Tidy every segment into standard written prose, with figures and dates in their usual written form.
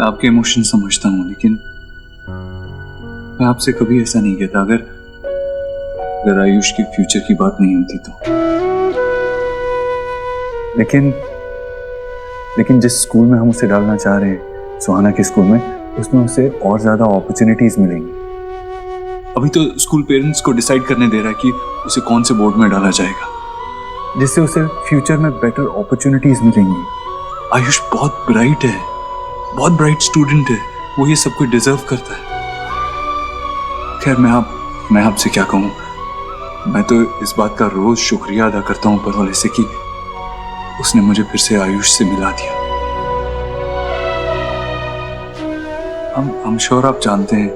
आपके इमोशन समझता हूँ, लेकिन मैं आपसे कभी ऐसा नहीं कहता अगर आयुष के फ्यूचर की बात नहीं होती तो। लेकिन जिस स्कूल में हम उसे डालना चाह रहे हैं, सुहाना के स्कूल में, उसमें उसे और ज्यादा अपॉर्चुनिटीज मिलेंगी। अभी तो स्कूल पेरेंट्स को डिसाइड करने दे रहा है कि उसे कौन से बोर्ड में डाला जाएगा, जिससे उसे फ्यूचर में बेटर अपॉर्चुनिटीज मिलेंगी। आयुष बहुत ब्राइट है, बहुत ब्राइट स्टूडेंट है, वो ये सब कुछ डिजर्व करता है। खैर मैं आपसे क्या कहूँ, मैं तो इस बात का रोज शुक्रिया अदा करता हूँ ऊपर वाले से कि उसने मुझे फिर से आयुष से मिला दिया। हम श्योर आप जानते हैं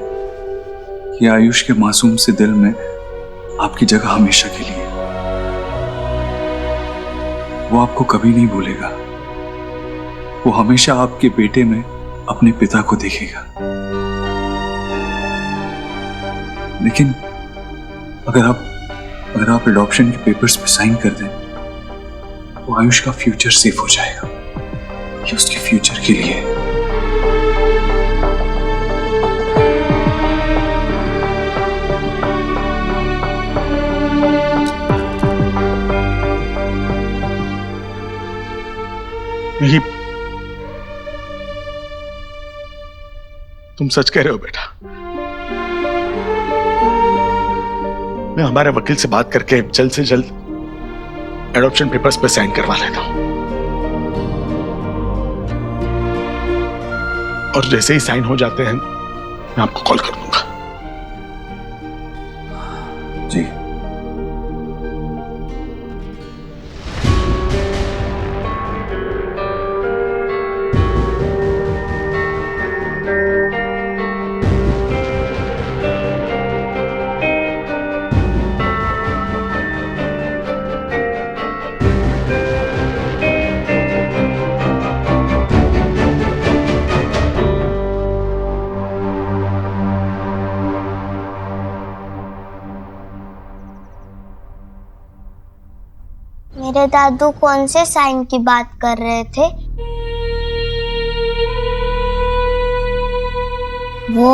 कि आयुष के मासूम से दिल में आपकी जगह हमेशा के लिए। वो आपको कभी नहीं भूलेगा, वो हमेशा आपके बेटे में अपने पिता को देखेगा। लेकिन अगर आप एडॉप्शन के पेपर्स पे साइन कर दें तो आयुष का फ्यूचर सेफ हो जाएगा। ये उसके फ्यूचर के लिए है। यही तुम सच कह रहे हो बेटा। मैं हमारे वकील से बात करके जल्द से जल्द एडॉप्शन पेपर्स पे साइन करवा लेता हूं, और जैसे ही साइन हो जाते हैं मैं आपको कॉल कर दूंगा। जी। मेरे दादू कौन से साइन की बात कर रहे थे? वो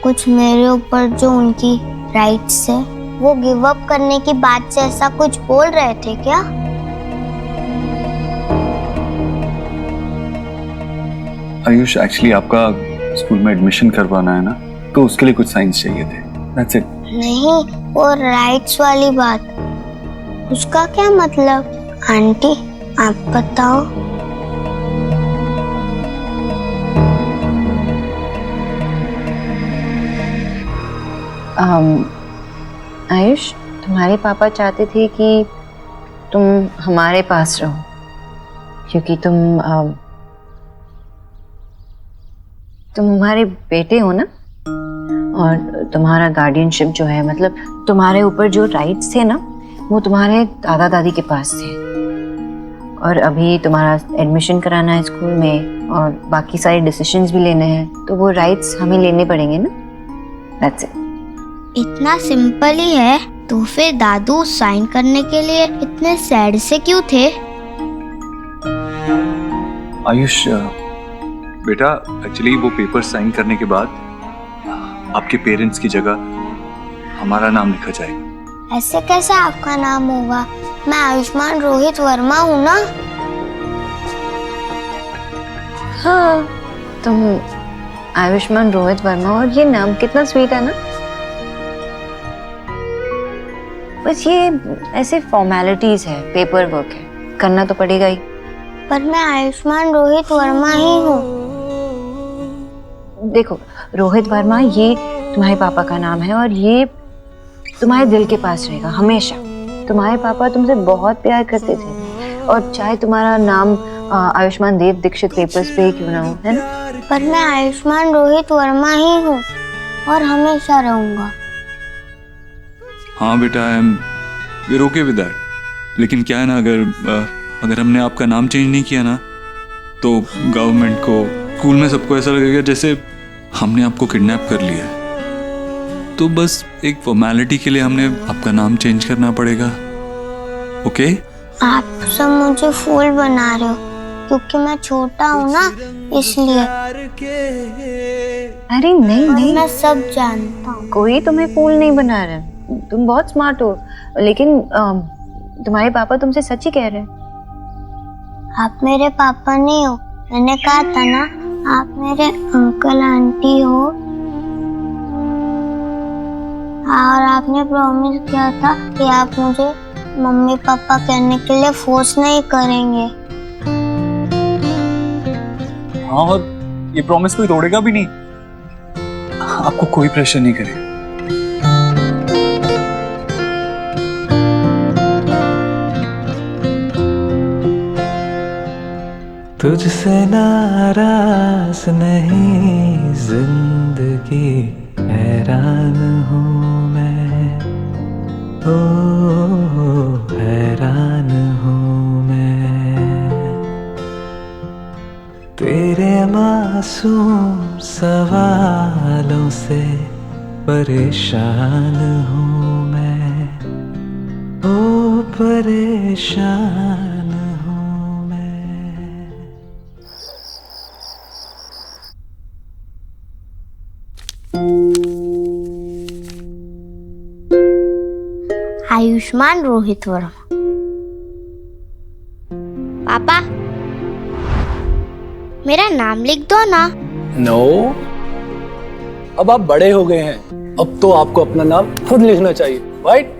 कुछ मेरे ऊपर जो उनकी राइट्स है वो गिव अप करने की बात से ऐसा कुछ बोल रहे थे क्या? आयुष, एक्चुअली आपका स्कूल में एडमिशन करवाना है ना, तो उसके लिए कुछ साइंस चाहिए थे। That's it। नहीं, वो राइट्स वाली बात, उसका क्या मतलब? आंटी आप बताओ। आयुष, तुम्हारे पापा चाहते थे कि तुम हमारे पास रहो, क्योंकि तुम हमारे बेटे हो ना, और तुम्हारा गार्डियनशिप जो है, मतलब तुम्हारे ऊपर जो राइट्स थे ना, वो तुम्हारे दादा दादी के पास थे। और अभी तुम्हारा एडमिशन कराना है स्कूल में और बाकी सारे डिसीजंस भी लेने हैं, तो वो राइट्स हमें लेने पड़ेंगे ना। That's it। इतना सिंपल ही है, तो फिर दादू साइन करने के लिए इतने सैड से क्यों थे? आयुष बेटा, एक्चुअली वो पेपर साइन करने के बाद आपके पेरेंट्स की जगह हमारा नाम लिखा जाएगा। ऐसे कैसे आपका नाम होगा? मैं आयुष्मान रोहित वर्मा हूँ ना। हाँ, तुम आयुष्मान रोहित वर्मा, और ये नाम कितना स्वीट है ना। बस ये ऐसे फॉर्मेलिटीज है, पेपर वर्क है, करना तो पड़ेगा ही। पर मैं आयुष्मान रोहित वर्मा ही हूँ। देखो रोहित वर्मा, ये तुम्हारे पापा का नाम है और ये तुम्हारे दिल के पास रहेगा हमेशा। तुम्हारे पापा तुमसे बहुत प्यार करते थे, और चाहे तुम्हारा नाम आयुष्मान देव दीक्षित पेपर्स पे ही क्यों ना हो, है ना। पर मैं आयुष्मान रोहित वर्मा ही हूँ और हमेशा रहूंगा। हाँ बेटा, I am we are okay with that. लेकिन क्या है ना, अगर हमने आपका नाम चेंज नहीं किया ना, तो गवर्नमेंट को, स्कूल में सबको ऐसा लगेगा जैसे हमने आपको किडनैप कर लिया है। तो बस एक फॉर्मेलिटी के लिए हमने आपका नाम चेंज करना पड़ेगा। ओके? आप सब मुझे फूल बना रहे हो। क्योंकि मैं छोटा हूँ ना, इसलिए। अरे नहीं और नहीं, मैं सब जानता हूँ। कोई तुम्हें फूल नहीं बना रहा, तुम बहुत स्मार्ट हो। लेकिन तुम्हारे पापा तुमसे सच ही कह रहे हैं। आप मेरे पापा नहीं हो, मैंने कहा था ना, आप मेरे अंकल आंटी हो। और आपने प्रॉमिस किया था कि आप मुझे मम्मी पापा कहने के लिए फोर्स नहीं करेंगे। हाँ, और ये प्रॉमिस कोई तोड़ेगा भी नहीं। आपको कोई प्रेशर नहीं करे। तुझसे नाराज नहीं जिंदगी, हैरान हूँ मैं, ओ हैरान हूँ मैं। तेरे मासूम सवालों से परेशान हूँ मैं, ओ परेशान हूँ मैं। आयुष्मान रोहित वर्मा। पापा, मेरा नाम लिख दो ना। नो, अब आप बड़े हो गए हैं, अब तो आपको अपना नाम खुद लिखना चाहिए, राइट?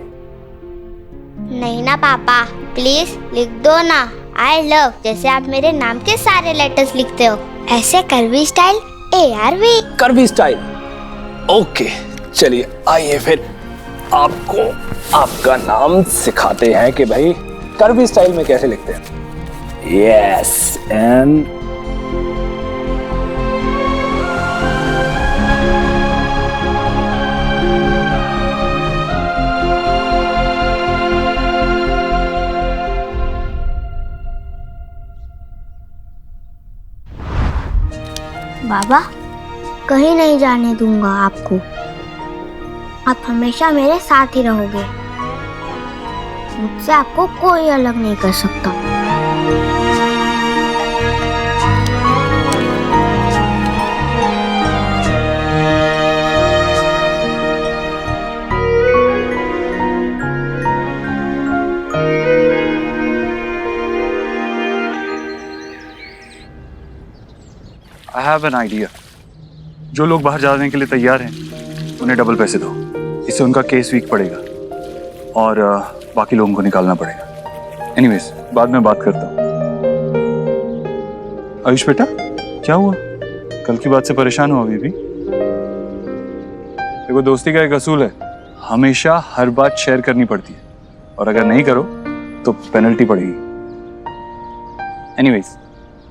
नहीं ना पापा, प्लीज लिख दो ना। आई लव जैसे आप मेरे नाम के सारे लेटर्स लिखते हो, ऐसे curvy style ARV। Curvy style, okay. चलिए आइए फिर आपको आपका नाम सिखाते हैं कि भाई कर्वी स्टाइल में कैसे लिखते हैं। यस, एंड बाबा, कहीं नहीं जाने दूंगा आपको। आप हमेशा मेरे साथ ही रहोगे। मुझसे आपको कोई अलग नहीं कर सकता। I have an idea. जो लोग बाहर जाने के लिए तैयार हैं उन्हें डबल पैसे दो, इससे उनका केस वीक पड़ेगा और बाकी लोगों को निकालना पड़ेगा। एनीवेज, बाद में बात करता हूँ। आयुष बेटा, क्या हुआ? कल की बात से परेशान हो अभी भी? देखो, दोस्ती का एक असूल है, हमेशा हर बात शेयर करनी पड़ती है, और अगर नहीं करो तो पेनल्टी पड़ेगी। एनीवेज,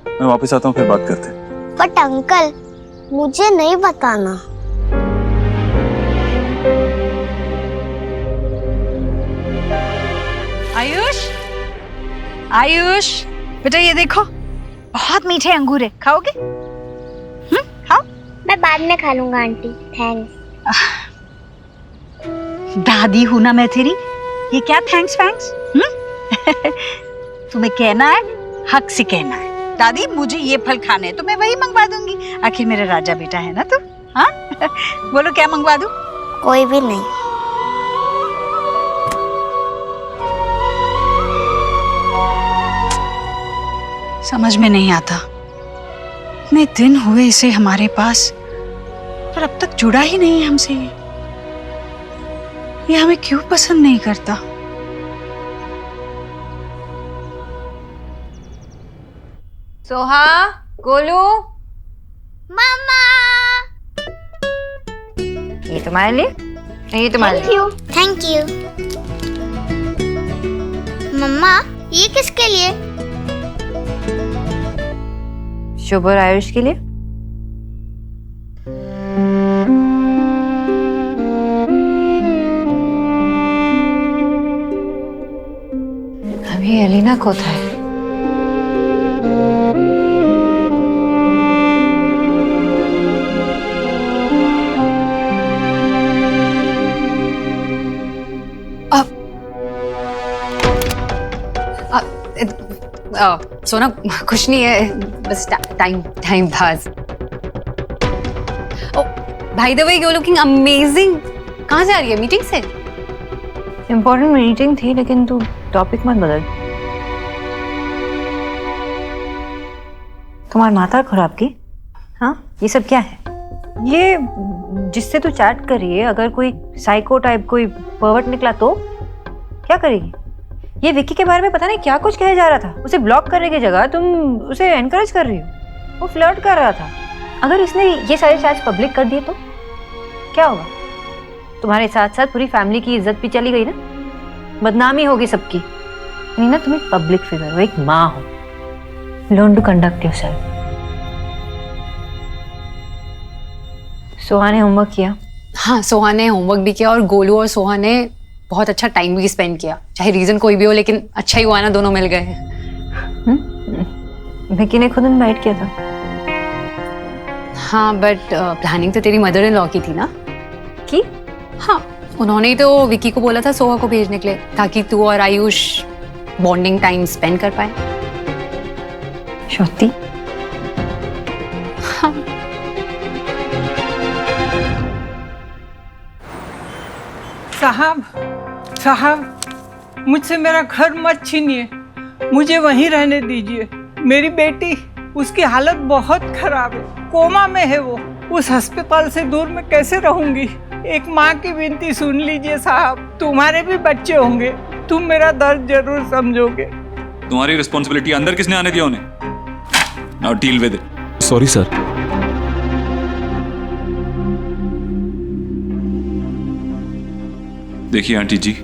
मैं वापस आता हूँ, फिर बात करते हैं। बट अंकल, मुझे नहीं बताना। आयुष, आयुष बेटा, ये देखो बहुत मीठे अंगूर है, खाओगे? खाओ। मैं बाद में खा लूंगा आंटी, थैंक्स। दादी हूं ना मैं तेरी, ये क्या थैंक्स वैंक्स? तुम्हें कहना है, हक से कहना है, दादी मुझे ये फल खाने हैं तो मैं वही मंगवा दूंगी। आखिर मेरा राजा बेटा है ना तू। हाँ बोलो, क्या मंगवा दूं? कोई भी नहीं। समझ में नहीं आता, इतने दिन हुए इसे हमारे पास, पर अब तक जुड़ा ही नहीं है हमसे। ये हमें क्यों पसंद नहीं करता? सोहा, गोलू, मामा, ये तुम्हारे लिए, ये तुम्हारे लिए। Thank you. मम्मा, ये किसके लिए? शुभ और आयुष के लिए। अभी एलिना कोথায় है? सोना कुछ नहीं है, बस टाइम पास। ओ भाई the way you looking amazing. कहाँ से आ रही है, मीटिंग से? इम्पोर्टेंट मीटिंग थी, लेकिन तू टॉपिक मत बदल। तुम्हारी माता खराब की? हाँ, ये सब क्या है? ये जिससे तू चैट कर रही है, अगर कोई साइको टाइप कोई पर्वर्ट निकला तो क्या करेगी? ये विक्की के बारे में पता नहीं क्या कुछ कहा जा रहा था। उसे ब्लॉक करने की जगह तुम उसे एनकरेज कर रही हो। वो फ्लर्ट कर रहा था। अगर इसने ये सारे चैट्स पब्लिक कर दिए तो क्या होगा? तुम्हारे साथ साथ पूरी फैमिली की इज्जत भी चली गई ना, बदनामी होगी सबकी। नहीं ना, तुम एक पब्लिक फिगर हो, एक माँ हो। Learn to conduct yourself. Soha ने होमवर्क किया? हाँ, सोहा ने होमवर्क भी किया और गोलू और सोहा ने बहुत अच्छा टाइम भी स्पेंड किया। चाहे रीजन कोई भी हो, लेकिन अच्छा ही हुआ ना, दोनों मिल गए। विक्की ने खुद इनवाइट किया था। हाँ, बट प्लानिंग तो तेरी मदर इन लॉ की थी ना? की? हाँ, उन्होंने ही तो विक्की को बोला था सोहा को भेजने के लिए, ताकि तू और आयुष बॉन्डिंग टाइम स्पेंड कर पाए। श्रुति, हाँ। साहब, मुझसे मेरा घर मत छीनिए, मुझे वहीं रहने दीजिए। मेरी बेटी, उसकी हालत बहुत खराब है, कोमा में है वो। उस अस्पताल से दूर मैं कैसे रहूंगी? एक माँ की विनती सुन लीजिए साहब, तुम्हारे भी बच्चे होंगे, तुम मेरा दर्द जरूर समझोगे। तुम्हारी रिस्पॉन्सिबिलिटी अंदर किसने आने दिया उन्हें? Now deal with it. Sorry sir. देखिए आंटी जी,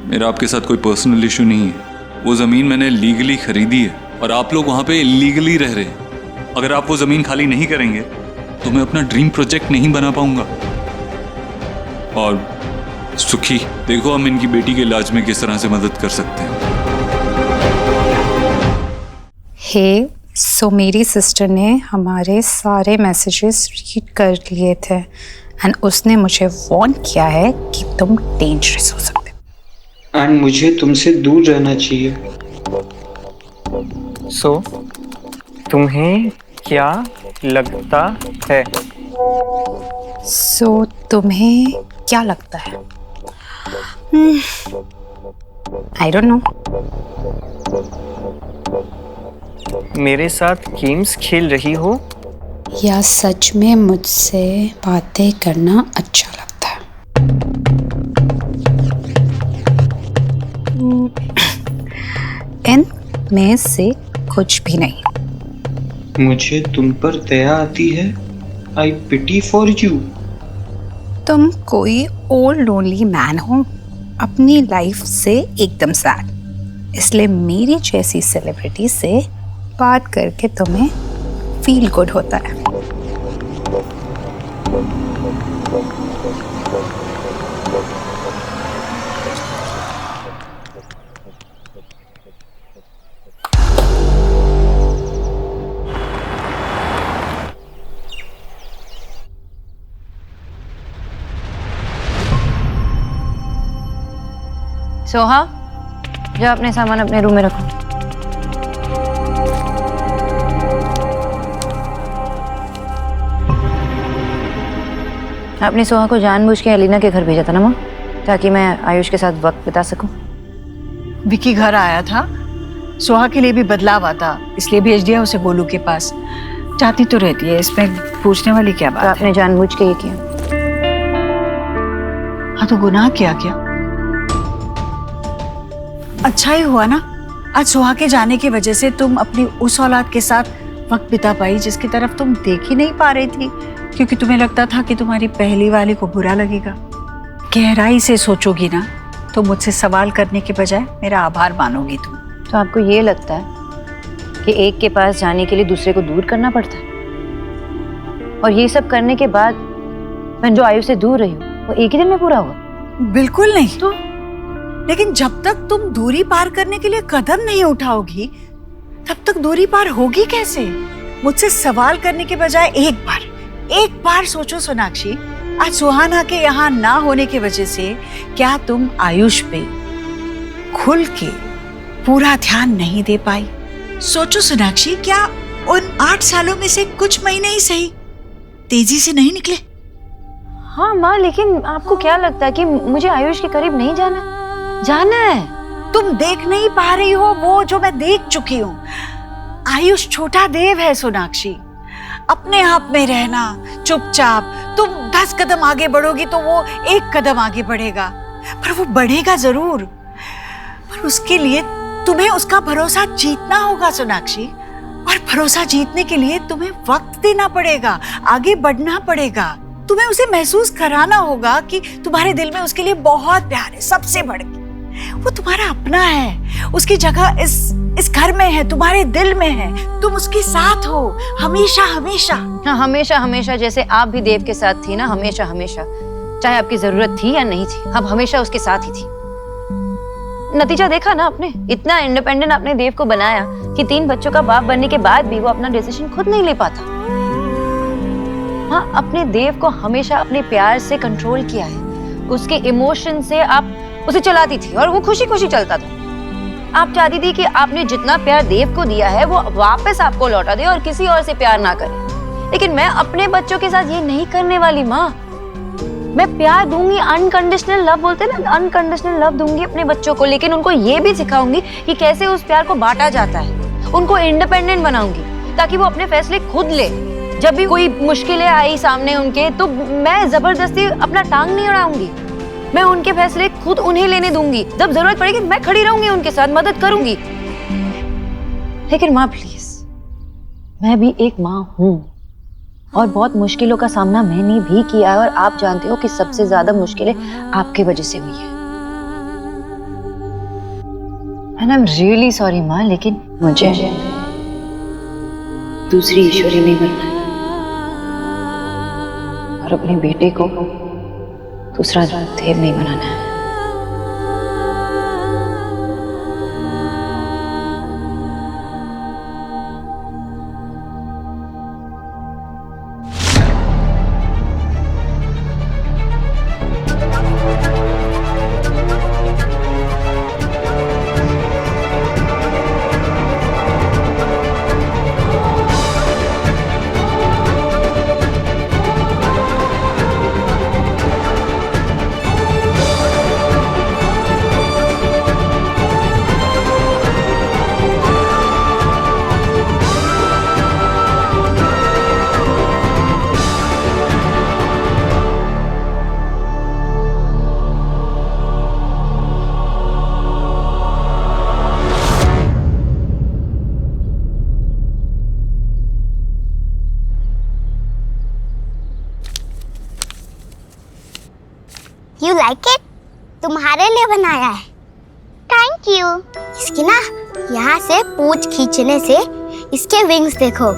मेरा आपके साथ कोई पर्सनल इशू नहीं है। वो ज़मीन मैंने लीगली खरीदी है और आप लोग वहाँ पे इलीगली रह रहे हैं। अगर आप वो ज़मीन खाली नहीं करेंगे तो मैं अपना ड्रीम प्रोजेक्ट नहीं बना पाऊंगा। और सुखी, देखो हम इनकी बेटी के इलाज में किस तरह से मदद कर सकते हैं। हे, सो मेरी सिस्टर ने हमारे सारे मैसेजेस रीड कर लिए थे एंड उसने मुझे वार्न किया है कि तुम डेंजरस हो सकते हो एंड मुझे तुमसे दूर रहना चाहिए। सो तुम्हें क्या लगता है? सो तुम्हें क्या लगता है? I don't know. मेरे साथ गेम्स खेल रही हो या सच में मुझसे बातें करना अच्छा लगता है? इन में से कुछ भी नहीं। मुझे तुम पर दया आती है। आई पिटी फॉर यू। तुम कोई ओल्ड लोनली मैन हो, अपनी लाइफ से एकदम सैड, इसलिए मेरी जैसी सेलिब्रिटी से बात करके तुम्हें फील गुड होता है। सोहा, जा अपने सामान अपने रूम में रखो। आपने सोहा को जानबूझ के एलिना के घर भेजा था ना माँ, ताकि मैं आयुष के साथ वक्त बिता सकूं। विक्की घर आया था, सोहा के लिए भी बदलाव आता, इसलिए भेज दिया उसे गोलू के पास। चाहती तो रहती है, इसमें पूछने वाली क्या बात तो आपने जानबूझ के ये किया? हाँ, तो गुनाह क्या क्या? अच्छा ही हुआ ना, आज सोहा के जाने की वजह से तुम अपनी उस औलाद के साथ वक्त बिता पाई जिसकी तरफ तुम देख ही नहीं पा रही थी, क्योंकि तुम्हें लगता था कि तुम्हारी पहली वाली को बुरा लगेगा। गहराई से सोचोगी ना तो मुझसे सवाल करने के बजाय मेरा आभार मानोगी तुम। तो आपको ये लगता है कि एक के पास जाने के लिए दूसरे को दूर करना पड़ता है? और ये सब करने के बाद मैं जो आयु से दूर रही हूँ वो एक ही दिन में पूरा हुआ? बिल्कुल नहीं। तो लेकिन जब तक तुम दूरी पार करने के लिए कदम नहीं उठाओगी तब तक दूरी पार होगी कैसे? मुझसे सवाल करने के बजाय एक बार सोचो सोनाक्षी, आज सुहाना के यहाँ ना होने की वजह से क्या तुम आयुष पे खुल के पूरा ध्यान नहीं दे पाई? सोचो सोनाक्षी, क्या उन 8 सालों में से कुछ महीने ही सही तेजी से नहीं निकले? हाँ माँ, लेकिन आपको क्या लगता है कि मुझे आयुष के करीब नहीं जाना? जाना है। तुम देख नहीं पा रही हो वो जो मैं देख चुकी हूँ। आयुष छोटा देव है सोनाक्षी। अपने आप में रहना, चुपचाप। तुम 10 कदम आगे बढ़ोगी तो वो 1 कदम आगे बढ़ेगा, पर वो बढ़ेगा जरूर। पर उसके लिए तुम्हें उसका भरोसा जीतना होगा सोनाक्षी, और भरोसा जीतने के लिए तुम्हें वक्त देना पड़ेगा, आगे बढ़ना पड़ेगा। तुम्हें उसे महसूस कराना होगा कि तुम्हारे दिल में उसके लिए बहुत प्यार है, सबसे बढ़ के। वो तुम्हारा अपना है, उसकी जगह इस घर में है, तुम्हारे दिल में है। तुम उसके साथ हो हमेशा हमेशा। हाँ, हमेशा हमेशा, जैसे आप भी देव के साथ थी ना, हमेशा हमेशा। चाहे आपकी जरूरत थी या नहीं थी, अब हमेशा उसके साथ ही थी। नतीजा देखा ना आपने, इतना इंडिपेंडेंट आपने देव को बनाया कि 3 बच्चों का बाप बनने के बाद भी वो अपना डिसीजन खुद नहीं ले पाता। हाँ, अपने देव को हमेशा अपने प्यार से कंट्रोल किया है, उसके इमोशन से आप उसे चलाती थी और वो खुशी खुशी चलता था। आप चाहती थी कि आपने जितना प्यार देव को दिया है वो वापस आपको लौटा दे और किसी और से प्यार ना करे। लेकिन मैं अपने बच्चों के साथ ये नहीं करने वाली माँ। मैं प्यार दूंगी, अनकंडीशनल लव बोलते हैं ना, अनकंडीशनल लव दूंगी अपने बच्चों को, लेकिन उनको ये भी सिखाऊंगी कि कैसे उस प्यार को बांटा जाता है। उनको इंडिपेंडेंट बनाऊंगी ताकि वो अपने फैसले खुद ले। जब भी कोई मुश्किलें आई सामने उनके, तो मैं जबरदस्ती अपना टांग नहीं अड़ाऊंगी। मैं उनके फैसले खुद उन्हें लेने दूंगी। जब जरूरत पड़ेगी मैं खड़ी रहूंगी, उनके साथ मदद करूंगी। लेकिन माँ प्लीज, मैं भी एक माँ हूँ और बहुत मुश्किलों का सामना मैंने भी किया है, और आप जानते हो कि सबसे ज्यादा मुश्किलें आपके वजह से हुई है। And I am really sorry माँ, लेकिन मुझे दूसरी ईश्वरी नहीं बनना है और अपने बेटे को दूसरा देव नहीं बनाना है। You like it? तुम्हारे लिए बनाया है। Thank you. इसकी ना यहाँ से पूंछ खींचने से इसके विंग्स देखो।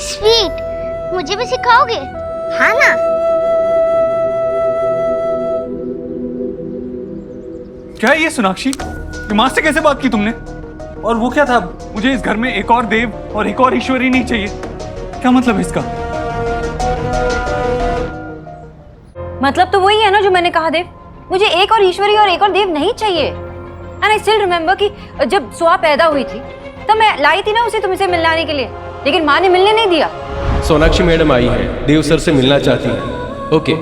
स्वीट, मुझे भी सिखाओगे? हाँ ना? क्या है ये सोनाक्षी? ये माँ से कैसे बात की तुमने? और वो क्या था? मुझे इस घर में एक और देव और एक और ईश्वरी नहीं चाहिए। क्या मतलब है इसका? मतलब तो वही है ना जो मैंने कहा देव। मुझे एक और ईश्वरी और एक और देव नहीं चाहिए। एंड आई स्टिल रिमेम्बर कि जब सुहा पैदा हुई थी तब मैं लाई थी ना उसे तुमसे मिलाने के लिए, लेकिन माँ ने मिलने नहीं दिया। सोनाक्षी मैडम आई है, देव सर से मिलना चाहती हैं। ओके,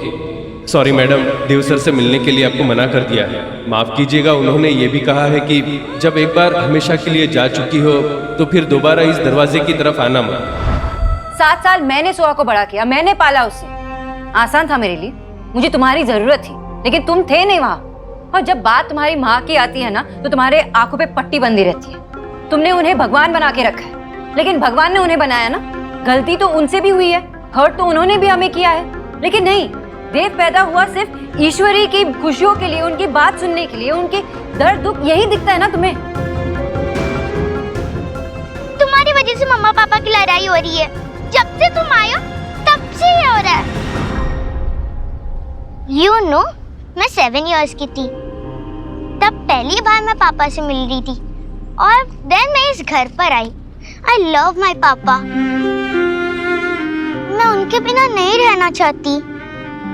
सॉरी मैडम, देव सर से मिलने के लिए आपको मना कर दिया है। माफ कीजिएगा, उन्होंने ये भी कहा है कि जब एक बार हमेशा के लिए जा चुकी हो तो फिर दोबारा इस दरवाजे की तरफ आना मत। 7 साल मैंने सुहा को बड़ा किया, मैंने पाला उसे। आसान था मेरे लिए, मुझे तुम्हारी जरूरत थी, लेकिन तुम थे नहीं वहाँ। और जब बात तुम्हारी माँ की आती है ना, तो तुम्हारे आंखों पे पट्टी बंधी रहती है। तुमने उन्हें भगवान बना के रखा है, लेकिन भगवान ने उन्हें बनाया ना। गलती तो उनसे भी हुई है, हर्ट तो उन्होंने भी हमें किया है, लेकिन नहीं, देव पैदा हुआ सिर्फ ईश्वरी की खुशियों के लिए, उनकी बात सुनने के लिए, उनके दर्द दुख यही दिखता है ना तुम्हें। तुम्हारी वजह से मम्मा पापा की लड़ाई हो रही है। जब से तुम आए हो तब से ये हो रहा है। You know, मैं 7 years की थी तब पहली बार मैं पापा से मिल रही थी, और देन मैं इस घर पर आई। I love my पापा। मैं उनके बिना नहीं रहना चाहती।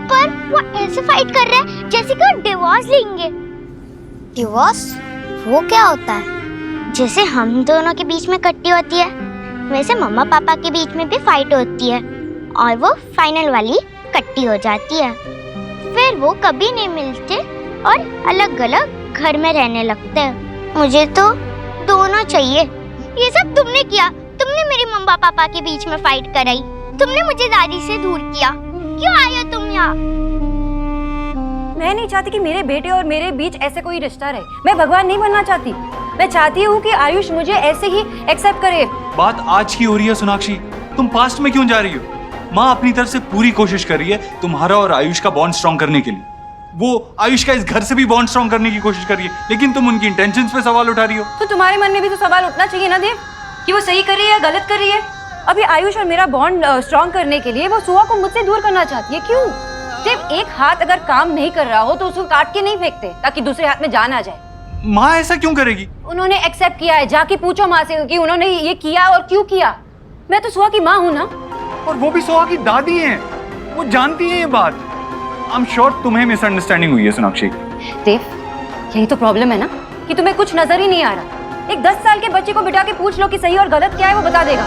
पर वो ऐसे फाइट कर रहे हैं जैसे कि वो डिवोर्स लेंगे। डिवोर्स वो क्या होता है? जैसे हम दोनों के बीच में कट्टी होती है, वैसे मम्मा पापा के बीच में भी फाइट होती है और वो फाइनल वाली कट्टी हो जाती है। फिर वो कभी नहीं मिलते और अलग अलग घर में रहने लगते हैं। मुझे तो दोनों चाहिए। ये सब तुमने किया, तुमने मेरे मम्मा पापा के बीच में फाइट कराई, तुमने मुझे दादी से दूर किया। क्यों आए हो तुम यहाँ? मैं नहीं चाहती कि मेरे बेटे और मेरे बीच ऐसे कोई रिश्ता रहे। मैं भगवान नहीं बनना चाहती। मैं चाहती हूँ कि आयुष मुझे ऐसे ही एक्सेप्ट करे। बात आज की हो रही है सोनाक्षी, तुम पास्ट में क्यों जा रही हो? माँ अपनी तरफ से पूरी कोशिश कर रही है तुम्हारा और आयुष का बॉन्ड स्ट्रॉन्ग करने के लिए। वो आयुष का इस घर से भी बॉन्ड स्ट्रॉन्ग करने की कोशिश कर रही है, लेकिन तुम उनकी इंटेंशंस पे सवाल उठा रही हो। तो तुम्हारे मन में भी तो सवाल उठना चाहिए ना देव, कि वो सही कर रही है या गलत कर रही है। अभी आयुष और मेरा बॉन्ड स्ट्रॉन्ग करने के लिए वो सुहा को मुझसे दूर करना चाहती है। क्यों? जब एक हाथ अगर काम नहीं कर रहा हो तो उसको काट के नहीं फेंकते ताकि दूसरे हाथ में जान आ जाए। माँ ऐसा क्यों करेगी? उन्होंने एक्सेप्ट किया है। जाके पूछो माँ से कि उन्होंने ये किया और क्यों किया। मैं तो सुहा की माँ हूँ ना। और वो भी सुहा की दादी हैं, वो जानती है ये बात। आई एम श्योर तुम्हें मिसअंडरस्टैंडिंग हुई है सोनाक्षी। देव, यही तो प्रॉब्लम है ना कि तुम्हें कुछ नजर ही नहीं आ रहा। एक 10 साल के बच्चे को बिठा के पूछ लो कि सही और गलत क्या है, वो बता देगा।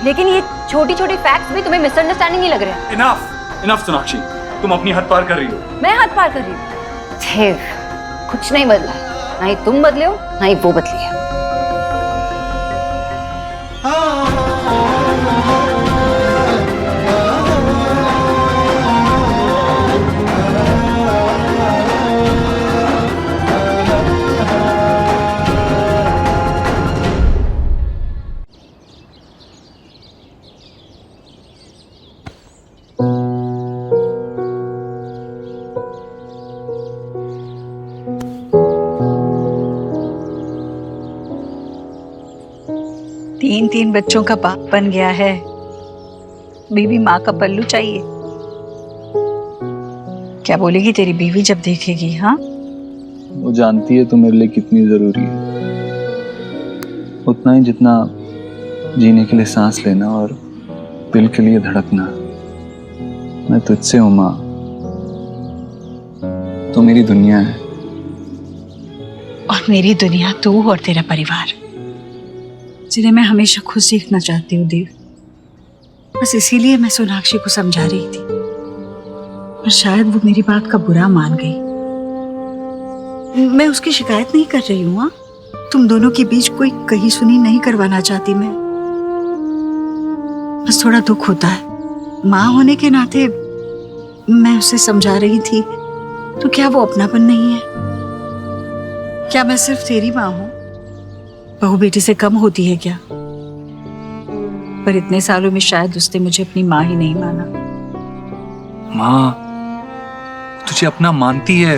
लेकिन ये छोटी छोटी फैक्ट्स भी तुम्हें मिसअंडरस्टैंडिंग ही लग रहे हैं। इनफ सोनाक्षी, तुम अपनी हद पार कर रही हो। मैं हद पार कर रही हूँ? देव, कुछ नहीं बदला है। ना ही तुम बदले हो, ना ही वो बदली है। तीन बच्चों का बाप बन गया है, बीवी माँ का पल्लू चाहिए। क्या बोलेगी तेरी बीवी जब देखेगी? हाँ, वो जानती है तो मेरे लिए कितनी जरूरी है, उतना ही जितना जीने के लिए सांस लेना और दिल के लिए धड़कना। मैं तुझसे हूं माँ, तो मेरी दुनिया है। और मेरी दुनिया तू और तेरा परिवार, जिन्हें मैं हमेशा खुश देखना चाहती हूँ देव। बस इसीलिए मैं सोनाक्षी को समझा रही थी, पर शायद वो मेरी बात का बुरा मान गई। मैं उसकी शिकायत नहीं कर रही हूँ। तुम दोनों के बीच कोई कही सुनी नहीं करवाना चाहती मैं। बस थोड़ा दुख होता है। माँ होने के नाते मैं उसे समझा रही थी, तो क्या वो अपनापन नहीं है? क्या मैं सिर्फ तेरी माँ हूँ? बहू बेटी से कम होती है क्या? पर इतने सालों में शायद उसने मुझे अपनी माँ ही नहीं माना। माँ तुझे अपना मानती है,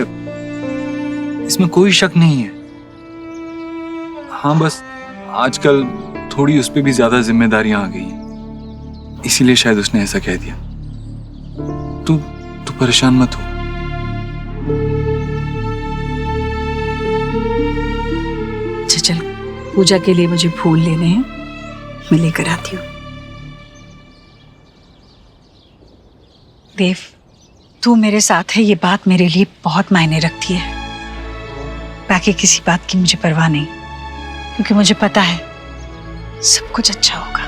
इसमें कोई शक नहीं है। हाँ, बस आजकल थोड़ी उस पे भी ज्यादा जिम्मेदारियां आ गई हैं, इसीलिए शायद उसने ऐसा कह दिया। तू परेशान मत हो। चल, पूजा के लिए मुझे फूल लेने हैं, मैं लेकर आती हूँ। देव, तू मेरे साथ है, ये बात मेरे लिए बहुत मायने रखती है। बाकी किसी बात की मुझे परवाह नहीं, क्योंकि मुझे पता है सब कुछ अच्छा होगा।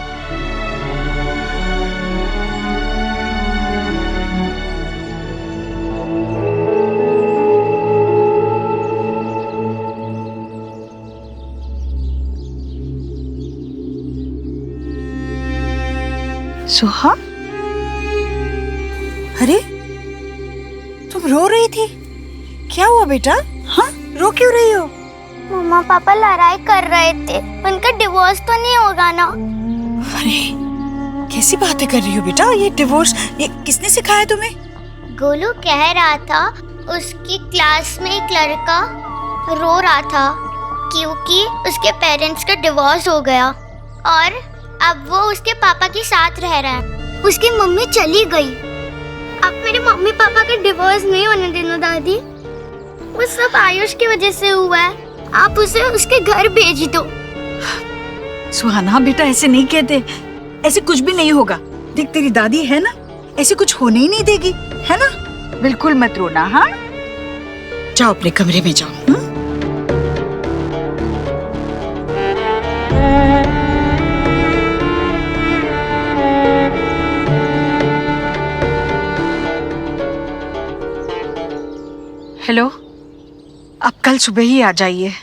सुहा, अरे तुम रो रही थी, क्या हुआ बेटा? हाँ, रो क्यों रही हो? मम्मा पापा लड़ाई कर रहे थे, उनका डिवोर्स तो नहीं होगा ना? अरे कैसी बातें कर रही हो बेटा? ये डिवोर्स ये किसने सिखाया तुम्हें? गोलू कह रहा था उसकी क्लास में एक लड़का रो रहा था क्योंकि उसके पेरेंट्स का डिवोर्स हो गया और अब वो उसके पापा के साथ रह रहा है। उसकी मम्मी चली गई। अब मेरे मम्मी पापा का डिवोर्स नहीं होने देना दादी। वो सब आयुष की वजह से हुआ है। आप उसे उसके घर भेज दो। सुहाना बेटा, ऐसे नहीं कहते, ऐसे कुछ भी नहीं होगा। देख तेरी दादी है ना, ऐसे कुछ होने ही नहीं देगी, है ना? बिल्कुल मत रोना, हाँ? जाओ अपने कमरे में जाओ। हेलो, आप कल सुबह ही आ जाइए।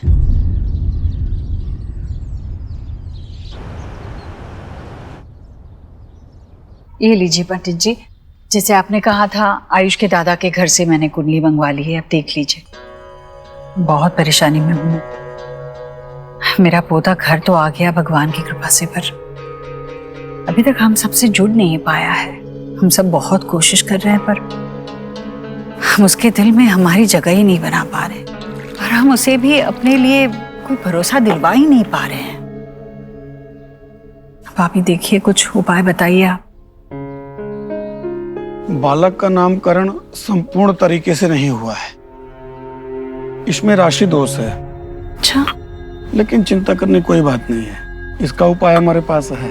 ये लीजिए पंडित जी, जैसे आपने कहा था आयुष के दादा के घर से मैंने कुंडली मंगवा ली है, अब देख लीजिए। बहुत परेशानी में हूँ। मेरा पोता घर तो आ गया भगवान की कृपा से, पर अभी तक हम सबसे जुड़ नहीं पाया है। हम सब बहुत कोशिश कर रहे हैं, पर हम उसके दिल में हमारी जगह ही नहीं बना पा रहे, और हम उसे भी अपने लिए कोई भरोसा दिलवा ही नहीं पा रहे हैं। अब आप ही देखिए, कुछ उपाय बताइए आप। बालक का नामकरण संपूर्ण तरीके से नहीं हुआ है, इसमें राशि दोष है। अच्छा, लेकिन चिंता करने कोई बात नहीं है, इसका उपाय हमारे पास है।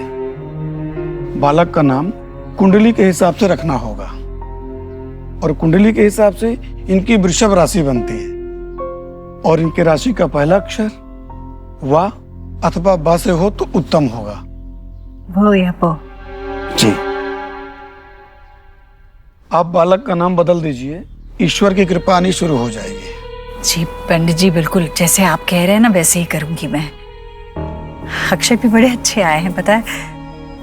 बालक का नाम कुंडली के हिसाब से रखना होगा, और कुंडली के हिसाब से इनकी वृषभ राशि बनती है, और इनके राशि का पहला अक्षर वा अथवा बा से हो तो उत्तम होगा। वो या वो। जी, आप बालक का नाम बदल दीजिए, ईश्वर की कृपा आनी शुरू हो जाएगी। जी पंडित जी, बिल्कुल जैसे आप कह रहे हैं ना वैसे ही करूंगी मैं। अक्षर भी बड़े अच्छे आए हैं, पता है।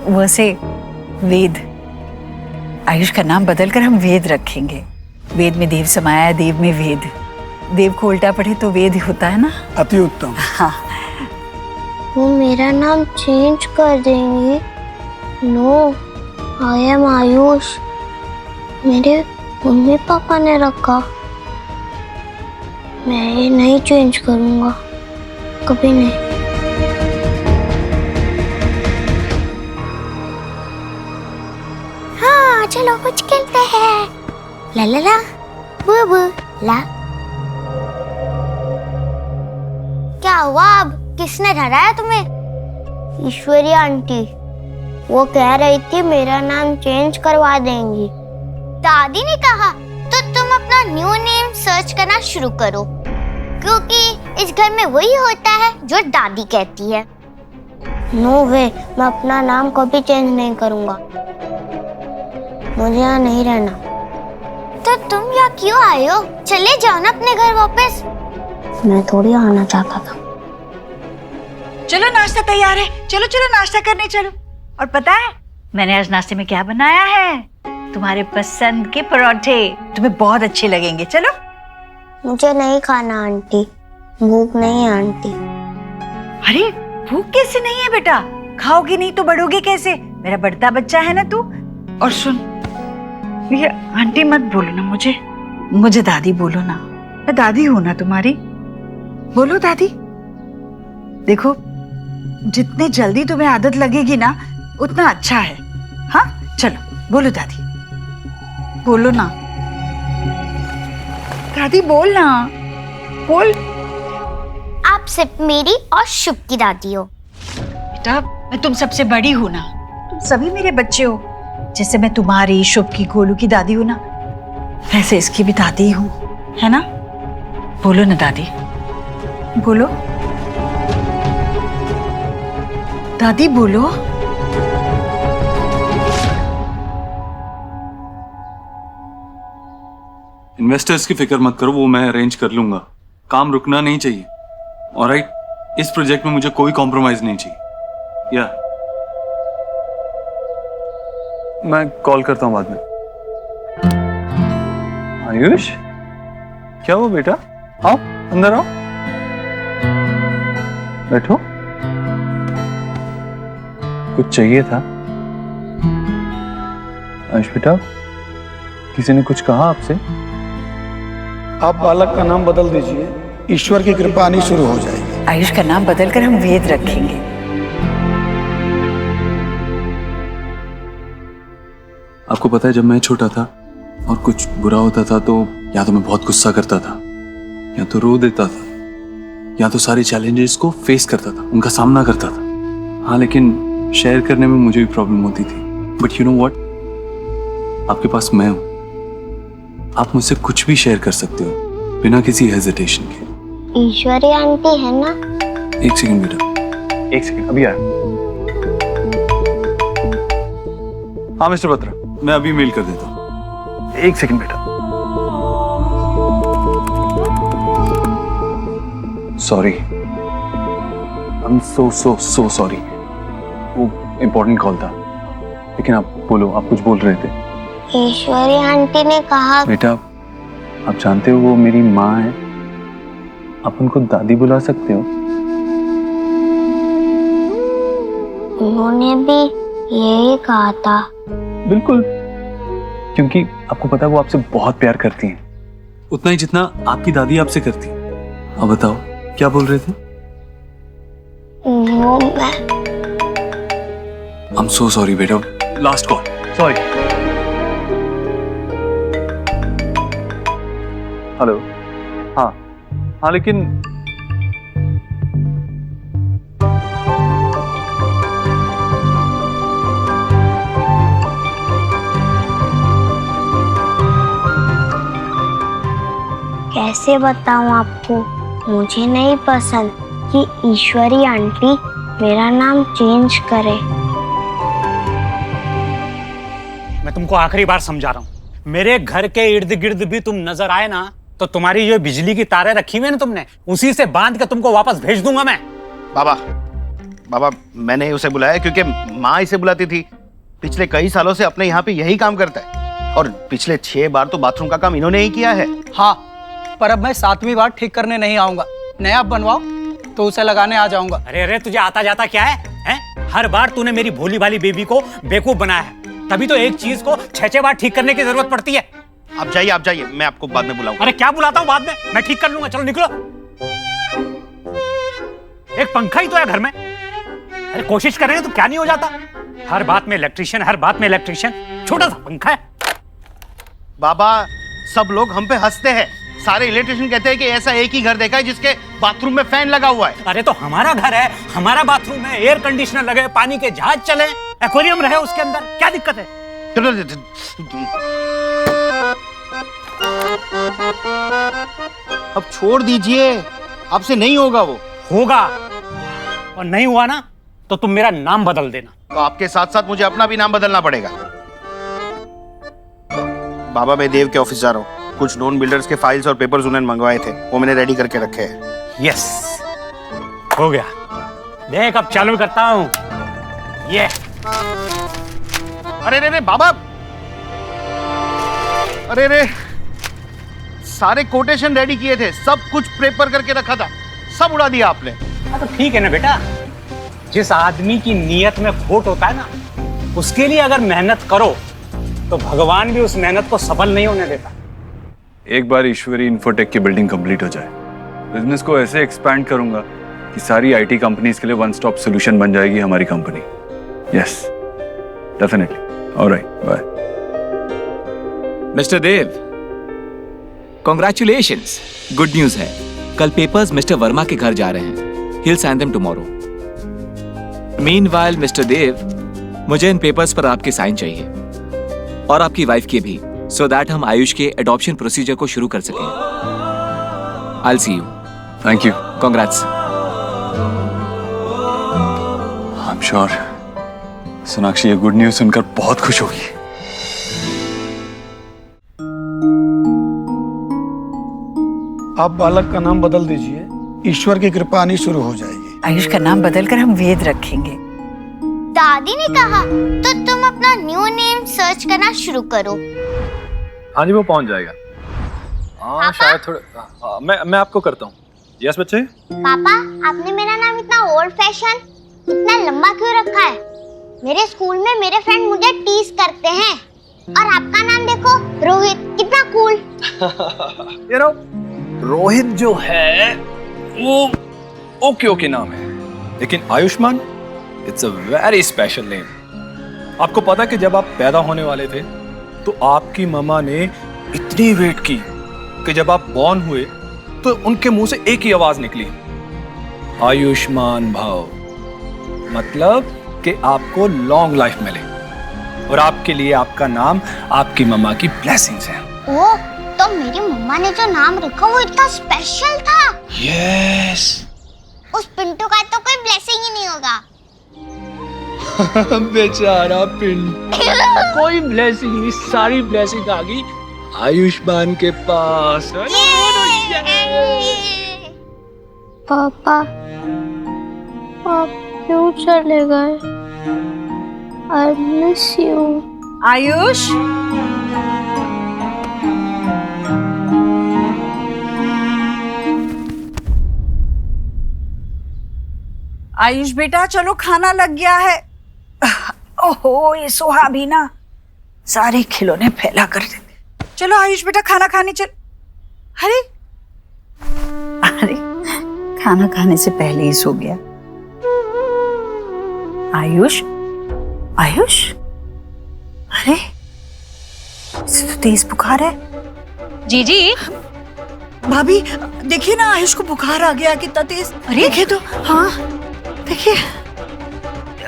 वैसे वेद, आयुष का नाम बदलकर हम वेद रखेंगे। वेद में देव समाया है, देव में वेद। देव को उल्टा पढ़े तो वेद होता है ना। अति उत्तम। हाँ, वो मेरा नाम चेंज कर देंगे। No, I am Ayush. मेरे मम्मी पापा ने रखा, मैं ये नहीं चेंज करूंगा, कभी नहीं। हाँ चलो कुछ खेलते हैं। ला ला ला, बू बू ला। क्या हुआ अब? किसने डराया तुम्हें? ईश्वरी आंटी, वो कह रही थी मेरा नाम चेंज करवा देंगी। दादी ने कहा तो तुम अपना न्यू नेम सर्च करना शुरू करो, क्योंकि इस घर में वही होता है जो दादी कहती है। नो वे, मैं अपना नाम कभी चेंज नहीं करूंगा। मुझे यहाँ नहीं रहना। तो तुम यहाँ क्यों आए हो? चले जाओ ना अपने घर वापस। मैं थोड़ी आना चाहता था। चलो नाश्ता तैयार है, चलो चलो नाश्ता करने चलो। और पता है मैंने आज नाश्ते में क्या बनाया है? तुम्हारे पसंद के परोठे, तुम्हें बहुत अच्छे लगेंगे। चलो। मुझे नहीं खाना आंटी, भूख नहीं है आंटी। अरे भूख कैसे नहीं है बेटा? खाओगी नहीं तो बढ़ोगे कैसे? मेरा बढ़ता बच्चा है ना तू। और सुन, ये आंटी मत बोलो ना मुझे दादी बोलो ना। मैं दादी हूं ना तुम्हारी। बोलो दादी। देखो, जितने जल्दी तुम्हें आदत लगेगी ना उतना अच्छा है। हाँ चलो बोलो दादी, बोलो ना दादी, बोल ना, बोल। आप सिर्फ मेरी और शुभ की दादी हो। बेटा मैं तुम सबसे बड़ी हूं ना, तुम सभी मेरे बच्चे हो। जैसे मैं तुम्हारी, शुभ की, गोलू की दादी हूं ना, वैसे इसकी भी दादी हूं, है ना? बोलो ना दादी, बोलो दादी, बोलो। इन्वेस्टर्स की फिक्र मत करो, वो मैं अरेंज कर लूंगा। काम रुकना नहीं चाहिए। ऑलराइट, इस प्रोजेक्ट में मुझे कोई कॉम्प्रोमाइज नहीं चाहिए। या मैं कॉल करता हूं बाद में। आयुष, क्या हुआ बेटा? आओ अंदर आओ, बैठो। कुछ चाहिए था? आयुष बेटा, किसी ने कुछ कहा आपसे? आप बालक का नाम बदल दीजिए, ईश्वर की कृपा आनी शुरू हो जाएगी। आयुष का नाम बदलकर हम वेद रखेंगे। आपको पता है, जब मैं छोटा था और कुछ बुरा होता था तो या तो मैं बहुत गुस्सा करता था, या तो रो देता था, या तो सारे चैलेंजेस को फेस करता था, उनका सामना करता था। हाँ, लेकिन शेयर करने में मुझे भी प्रॉब्लम होती थी। बट यू नो व्हाट, आपके पास मैं हूं। आप मुझसे कुछ भी शेयर कर सकते हो बिना किसी हेजिटेशन के। ईश्वरी आंटी है ना? एक सेकंड बेटा, एक सेकंड, अभी आया। हाँ मिस्टर बत्रा, मैं अभी मेल कर देता हूँ। एक सेकंड बेटा। Sorry, I am so sorry. वो इम्पोर्टेंट कॉल था। लेकिन आप बोलो, आप कुछ बोल रहे थे। ईश्वरी आंटी ने कहा। बेटा, आप जानते हो वो मेरी माँ है, आप उनको दादी बुला सकते हो। उन्होंने भी यही कहा था। बिल्कुल, क्योंकि आपको पता है वो आपसे बहुत प्यार करती हैं, उतना ही जितना आपकी दादी आपसे करती है। अब बताओ क्या बोल रहे थे? वो मैं। आई एम सो सॉरी बेटा, लास्ट कॉल, सॉरी। हेलो, हाँ हाँ, लेकिन कैसे बताऊं आपको, मुझे नहीं पसंद कि ईश्वरी आंटी मेरा नाम चेंज करे। मैं तुमको आखिरी बार समझा रहा हूँ, मेरे घर के इर्द गिर्द भी तुम नजर आए ना तो तुम्हारी जो बिजली की तारें रखी हुई है ना तुमने, उसी से बांध के तुमको वापस भेज दूंगा मैं। बाबा मैंने उसे बुलाया क्योंकि माँ इसे बुलाती थी। पिछले कई सालों से अपने यहाँ पे यही काम करता है और पिछले 6 बार तो बाथरूम का काम इन्होंने ही किया है। हाँ, पर अब मैं 7वीं बार ठीक करने नहीं आऊंगा। नया बनवाओ तो उसे लगाने आ जाऊंगा। अरे तुझे आता जाता क्या है? हर बार तूने मेरी भोली भाली बेबी को बेवकूफ बनाया है, तभी तो एक चीज को 6 बार ठीक करने की जरूरत पड़ती है। आप जाइए, मैं आपको बाद में बुलाऊंगा। अरे क्या बुलाता हूँ बाद में, मैं ठीक कर लूंगा। चलो निकलो, एक पंखा ही तो है घर में। अरे कोशिश करेंगे तो क्या नहीं हो जाता। हर बात में इलेक्ट्रिशियन, हर बात में इलेक्ट्रिशियन। छोटा सा पंखा है। बाबा, सब लोग हम पे हंसते हैं। सारे इलेक्ट्रिशियन कहते हैं कि ऐसा एक ही घर देखा है जिसके बाथरूम में फैन लगा हुआ है। अरे तो हमारा घर है, हमारा बाथरूम है, एयर कंडीशनर लगे, पानी के जहाज चले, एक्वेरियम रहे उसके अंदर, क्या दिक्कत है? अब छोड़ दीजिए, आपसे नहीं होगा। वो होगा, और नहीं हुआ ना तो तुम मेरा नाम बदल देना। तो आपके साथ साथ मुझे अपना भी नाम बदलना पड़ेगा। बाबा, मैं देव के ऑफिस जा रहा हूँ। कुछ नॉन बिल्डर्स के फाइल्स और पेपर्स उन्होंने मंगवाए थे, वो मैंने रेडी करके रखे हैं। यस, हो गया। देख अब चालू करता हूँ ये। अरे रे बाबा, अरे रे, सारे कोटेशन रेडी किए थे, सब कुछ प्रेपर करके रखा था, सब उड़ा दिया आपने। हाँ तो ठीक है ना बेटा, जिस आदमी की नीयत में खोट होता है ना, उसके लिए अगर मेहनत करो तो भगवान भी उस मेहनत को सफल नहीं होने देता। एक बार ईश्वरी इन्फोटेक की बिल्डिंग कंप्लीट हो जाए, बिजनेस को ऐसे एक्सपैंड करूंगा कि सारी आईटी कंपनीज के लिए वन स्टॉप सॉल्यूशन बन जाएगी हमारी company. Yes, definitely. Alright, bye. Mister Dev, congratulations, good news है। कल पेपर्स मिस्टर वर्मा के घर जा रहे हैं। He'll sign them tomorrow. Meanwhile, mister Dev, मुझे इन पेपर्स पर आपके साइन चाहिए और आपकी वाइफ के भी, so that हम आयुष के एडॉप्शन प्रोसीजर को शुरू कर सकें। I'll see you. Thank you. Congrats. I'm sure Sonakshi ये गुड न्यूज सुनकर बहुत खुश होगी। आप बालक का नाम बदल दीजिए, ईश्वर की कृपा आनी शुरू हो जाएगी। आयुष का नाम बदलकर हम वेद रखेंगे। दादी ने कहा तो तुम अपना न्यू नेम सर्च करना शुरू करो। हाँ जी, वो पहुंच जाएगा। हाँ शायद थोड़े, मैं आपको करता हूँ। यस बच्चे। पापा, आपने मेरा नाम इतना ओल्ड फैशन, इतना लंबा क्यों रखा है? मेरे स्कूल में मेरे फ्रेंड मुझे टीज करते हैं, और आपका नाम देखो, रोहित, कितना कूल। You know, रोहित जो है वो ओके नाम है, लेकिन Ayushman it's a very special name. आपको पता कि जब आप पैदा होने वाले थे तो आपकी मम्मा ने इतनी वेट की कि जब आप बॉर्न हुए तो उनके मुंह से एक ही आवाज निकली, आयुष्मान भाव, मतलब कि आपको लॉन्ग लाइफ मिले। और आपके लिए आपका नाम आपकी मम्मा की ब्लेसिंग्स है। ओ, तो मेरी मम्मा ने जो नाम रखा वो इतना स्पेशल था। यस। उस पिंटू का तो कोई ब्लेसिंग ही नहीं होगा। बेचारा पिंटू, कोई ब्लेसिंग नहीं, सारी ब्लेसिंग आ गई आयुष्मान के पास। पापा, आप क्यों चले गए? I miss you. Ayush, Ayush बेटा चलो खाना लग गया है। ओहो, ये सोहा भी ना सारे खिलौने फैला कर देते। चलो आयुष बेटा खाना खाने चल। अरे अरे, खाना खाने से पहले ही सो गया। आयुष, आयुष, अरे इसे तो तेज बुखार है। जीजी, भाभी देखिए ना, आयुष को बुखार आ गया कितना तेज। अरे देखिए तो, हाँ देखिए।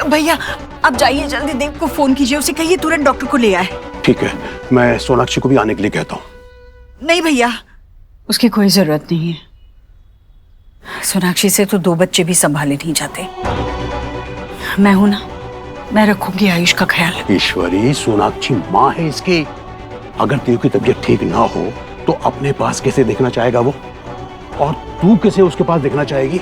भैया आप जाइए, जल्दी देव को फोन कीजिए, उसे कहिए तुरंत डॉक्टर को ले आए। ठीक है, मैं सोनाक्षी को भी आने के लिए कहता हूँ। नहीं भैया, उसकी कोई जरूरत नहीं है। सोनाक्षी से तो 2 बच्चे भी संभाले नहीं जाते। मैं हूं ना, मैं रखूंगी आयुष का ख्याल। ईश्वरी, सोनाक्षी माँ है इसकी। अगर तेरी की तबीयत ठीक ना हो तो अपने पास कैसे देखना चाहेगा वो, और तू कैसे उसके पास देखना चाहेगी?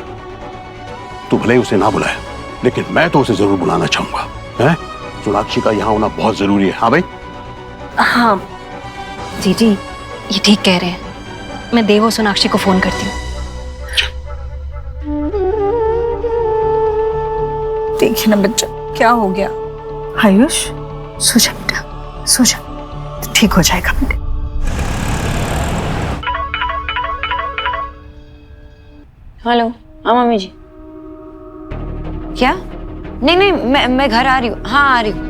तू भले ही उसे ना बुलाए, लेकिन मैं तो उसे जरूर बुलाना चाहूंगा। हैं? सोनाक्षी का यहाँ होना बहुत जरूरी है। हाँ भाई? हाँ जीजी, ये ठीक कह रहे हैं। मैं देव और सोनाक्षी को फोन करती हूँ। देखिए ना बच्चा, क्या हो गया? आयुष सो जा बेटा, सो जा, ठीक हो जाएगा बेटा। हेलो, हाँ मम्मी जी। क्या? नहीं नहीं, मैं घर आ रही हूँ। हाँ आ रही हूँ।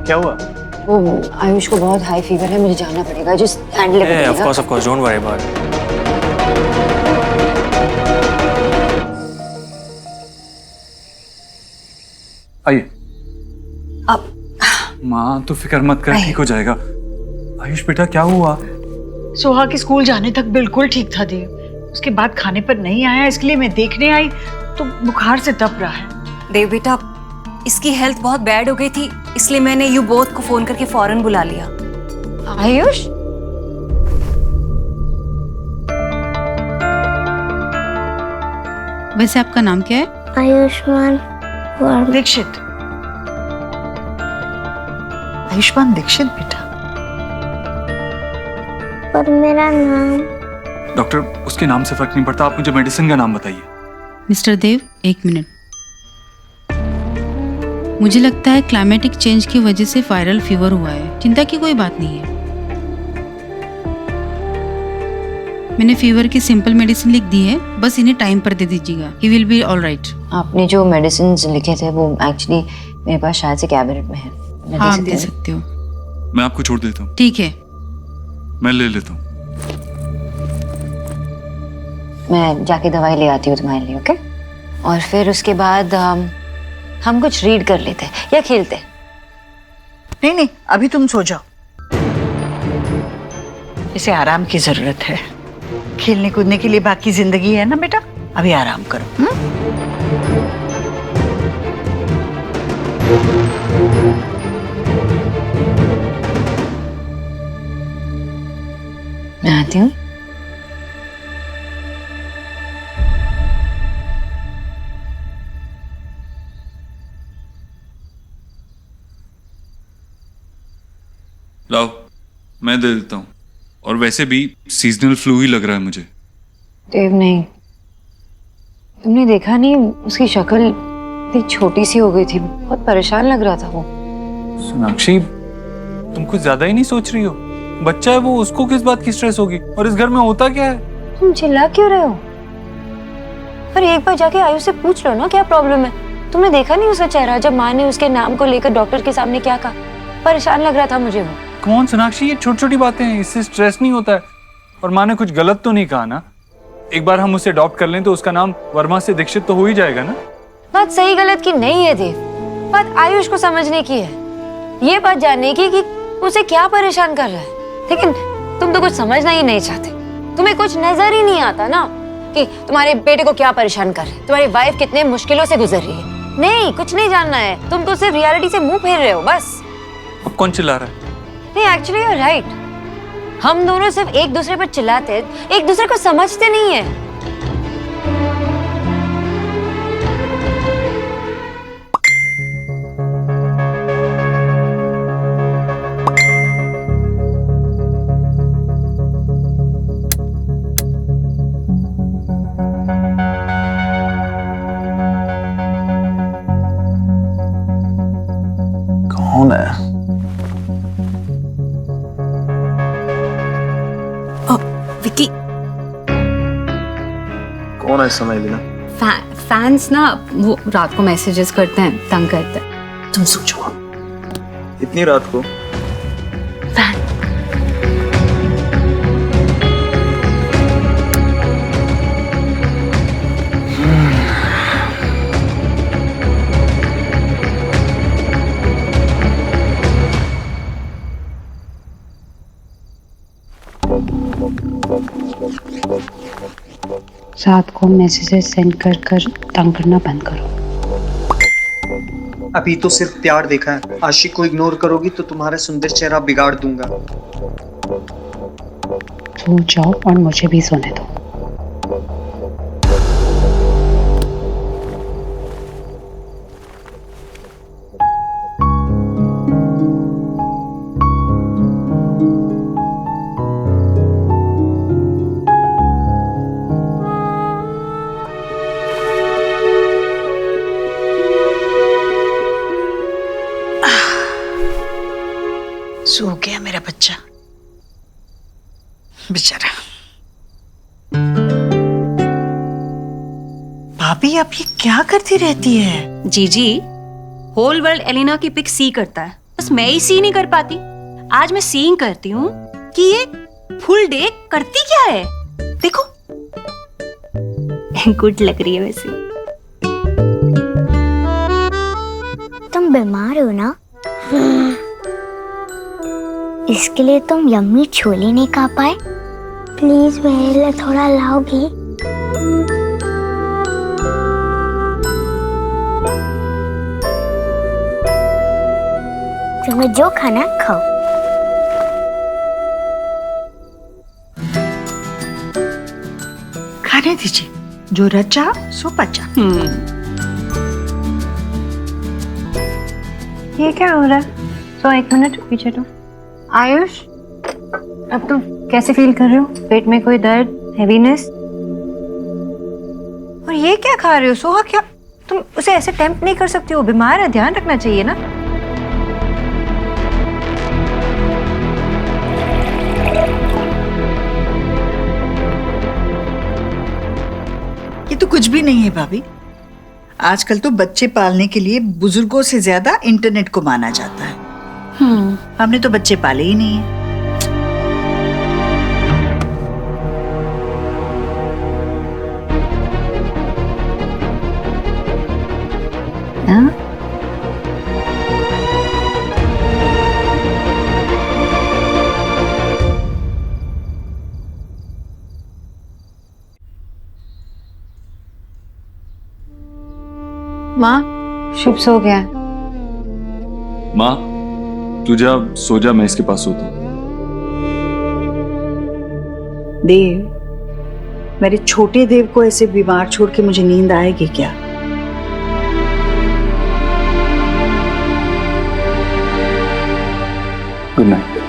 क्या हुआ? वो आयुष को बहुत हाई फीवर है, मुझे जाना पड़ेगा। जस्ट हैंडल करिएगा। Of course, don't worry about it. आइए। अब माँ तो फिक्र मत कर, ठीक हो जाएगा। आयुष बेटा क्या हुआ? सोहा के स्कूल जाने तक बिल्कुल ठीक था देव, उसके बाद खाने पर नहीं आया, इसके लिए मैं देखने आई तो बुखार से तप रहा है। देव बेटा, इसकी हेल्थ बहुत बैड हो गई थी, इसलिए मैंने यू बोथ को फोन करके फौरन बुला लिया। आयुष, वैसे आपका नाम क्या है? आयुष्मान दीक्षित। आयुष्मान दीक्षित बेटा। पर मेरा नाम? डॉक्टर, उसके नाम से फर्क नहीं पड़ता, आप मुझे मेडिसिन का नाम बताइए। मिस्टर देव, 1 मिनट। मुझे लगता है क्लाइमेटिक चेंज की वजह से वायरल फीवर हुआ है। चिंता की कोई बात नहीं है। मैंने फीवर की सिंपल मेडिसिन लिख दी है, बस इन्हें टाइम पर दे दीजिएगा। He will be all right. आपने जो मेडिसिन लिखे थे वो एक्चुअली मेरे पास शायद से कैबिनेट में है। हाँ, दे सकते हो। मैं आपको छोड़ देता हूँ। ठीक है, मैं ले लेता हूँ। मैं जाके दवाई ले आती हूँ तुम्हारे लिए, ओके? और फिर उसके बाद हम कुछ रीड कर लेते हैं या खेलते। नहीं नहीं, अभी तुम सो जाओ, इसे आराम की जरूरत है। खेलने कूदने के लिए बाकी जिंदगी है ना बेटा, अभी आराम करो। मैं आती हूँ। लाओ, मैं दे देता हूँ। और वैसे भी सीजनल फ्लू ही लग रहा है मुझे। देव नहीं, तुमने देखा नहीं उसकी शक्ल इतनी छोटी सी हो गई थी, बहुत परेशान लग रहा था वो। सोनाक्षी, तुम कुछ ज्यादा ही नहीं सोच रही हो? बच्चा है वो, उसको किस बात की स्ट्रेस होगी? और इस घर में होता क्या है? तुम चिल्ला क्यों रहे हो? पर एक बार जाके आयुष से पूछ लो ना क्या प्रॉब्लम है। तुमने देखा नहीं उसका चेहरा जब माँ ने उसके नाम को लेकर डॉक्टर के सामने क्या कहा? परेशान लग रहा था मुझे वो। कौन सोनाक्षी, ये छोटी छोटी बातें हैं, इससे स्ट्रेस नहीं होता है। और माँ ने कुछ गलत तो नहीं कहा ना? एक बार हम उसे अडॉप्ट कर लें तो उसका नाम वर्मा से दीक्षित तो हो ही जाएगा ना? बात सही गलत की नहीं है देव, बात आयुष को समझने की है, ये बात जानने की कि उसे क्या परेशान कर रहा है। लेकिन तुम तो कुछ समझना ही नहीं चाहते। तुम्हें कुछ नजर ही नहीं आता ना कि तुम्हारे बेटे को क्या परेशान कर रहा है, तुम्हारी वाइफ कितने मुश्किलों से गुजर रही है। नहीं, कुछ नहीं जानना है। तुम तो सिर्फ रियलिटी से मुंह फेर रहे हो बस। अब कौन चिल्ला रहा है? नहीं, एक्चुअली यू आर राइट। हम दोनों सिर्फ एक दूसरे पर चिल्लाते, एक दूसरे को समझते नहीं है। कौन है? विकी, कौन है समय बिना? फैंस ना वो रात को मैसेजेस करते हैं, तंग करते हैं। तुम सोचो इतनी रात को। रात को मैसेजेस सेंड कर कर तंग करना बंद करो। अभी तो सिर्फ प्यार देखा है, आशिक को इग्नोर करोगी तो तुम्हारा सुंदर चेहरा बिगाड़ दूंगा। सो जाओ और मुझे भी सोने दो। सो गया मेरा बच्चा बेचारा। भाभी आप ये क्या करती रहती है? जीजी, होल वर्ल्ड एलिना की पिक सी करता है, बस मैं ही सी नहीं कर पाती। आज मैं सीइंग करती हूँ कि ये फुल डे करती क्या है। देखो गुड लग रही है वैसे। तुम बीमार हो ना, इसके लिए तुम यम्मी छोले नहीं खा पाए। प्लीज मेरे लिए थोड़ा लाओगी? तुम्हें जो खाना खाओ। खाने दीजिए, जो रचा सो पचा। ये क्या हो रहा है? सो एक मिनट पीछे तो। आयुष, अब तुम कैसे फील कर रहे हो? पेट में कोई दर्द, हेवीनेस? और ये क्या खा रहे हो? सोहा, क्या तुम उसे ऐसे टेम्प्ट नहीं कर सकती हो? बीमार है, ध्यान रखना चाहिए ना। ये तो कुछ भी नहीं है भाभी। आजकल तो बच्चे पालने के लिए बुजुर्गों से ज्यादा इंटरनेट को माना जाता है। हमने तो बच्चे पाले ही नहीं है। माँ, शिव सो गया। माँ, तू जा, सो जा, मैं इसके पास सोता हूँ। देव, मेरे छोटे देव को ऐसे बीमार छोड़ के मुझे नींद आएगी क्या? Good night.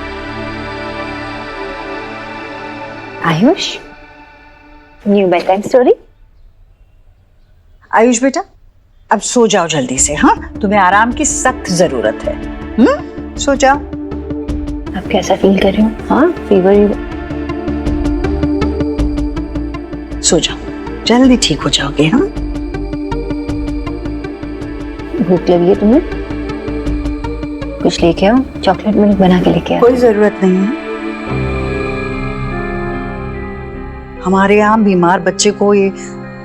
Ayush, new bad time story. Ayush बेटा, अब सो जाओ जल्दी से। हाँ, तुम्हें आराम की सख्त जरूरत है। सो जाओ। आप कैसा फील कर रहे हो? हाँ, फीवर? सो जाओ, जल्दी ठीक हो जाओगे। हाँ, भूख लगी है तुम्हें? कुछ लेके आओ, चॉकलेट मिल्क बना के लेके आओ। कोई जरूरत नहीं है। हमारे यहाँ बीमार बच्चे को ये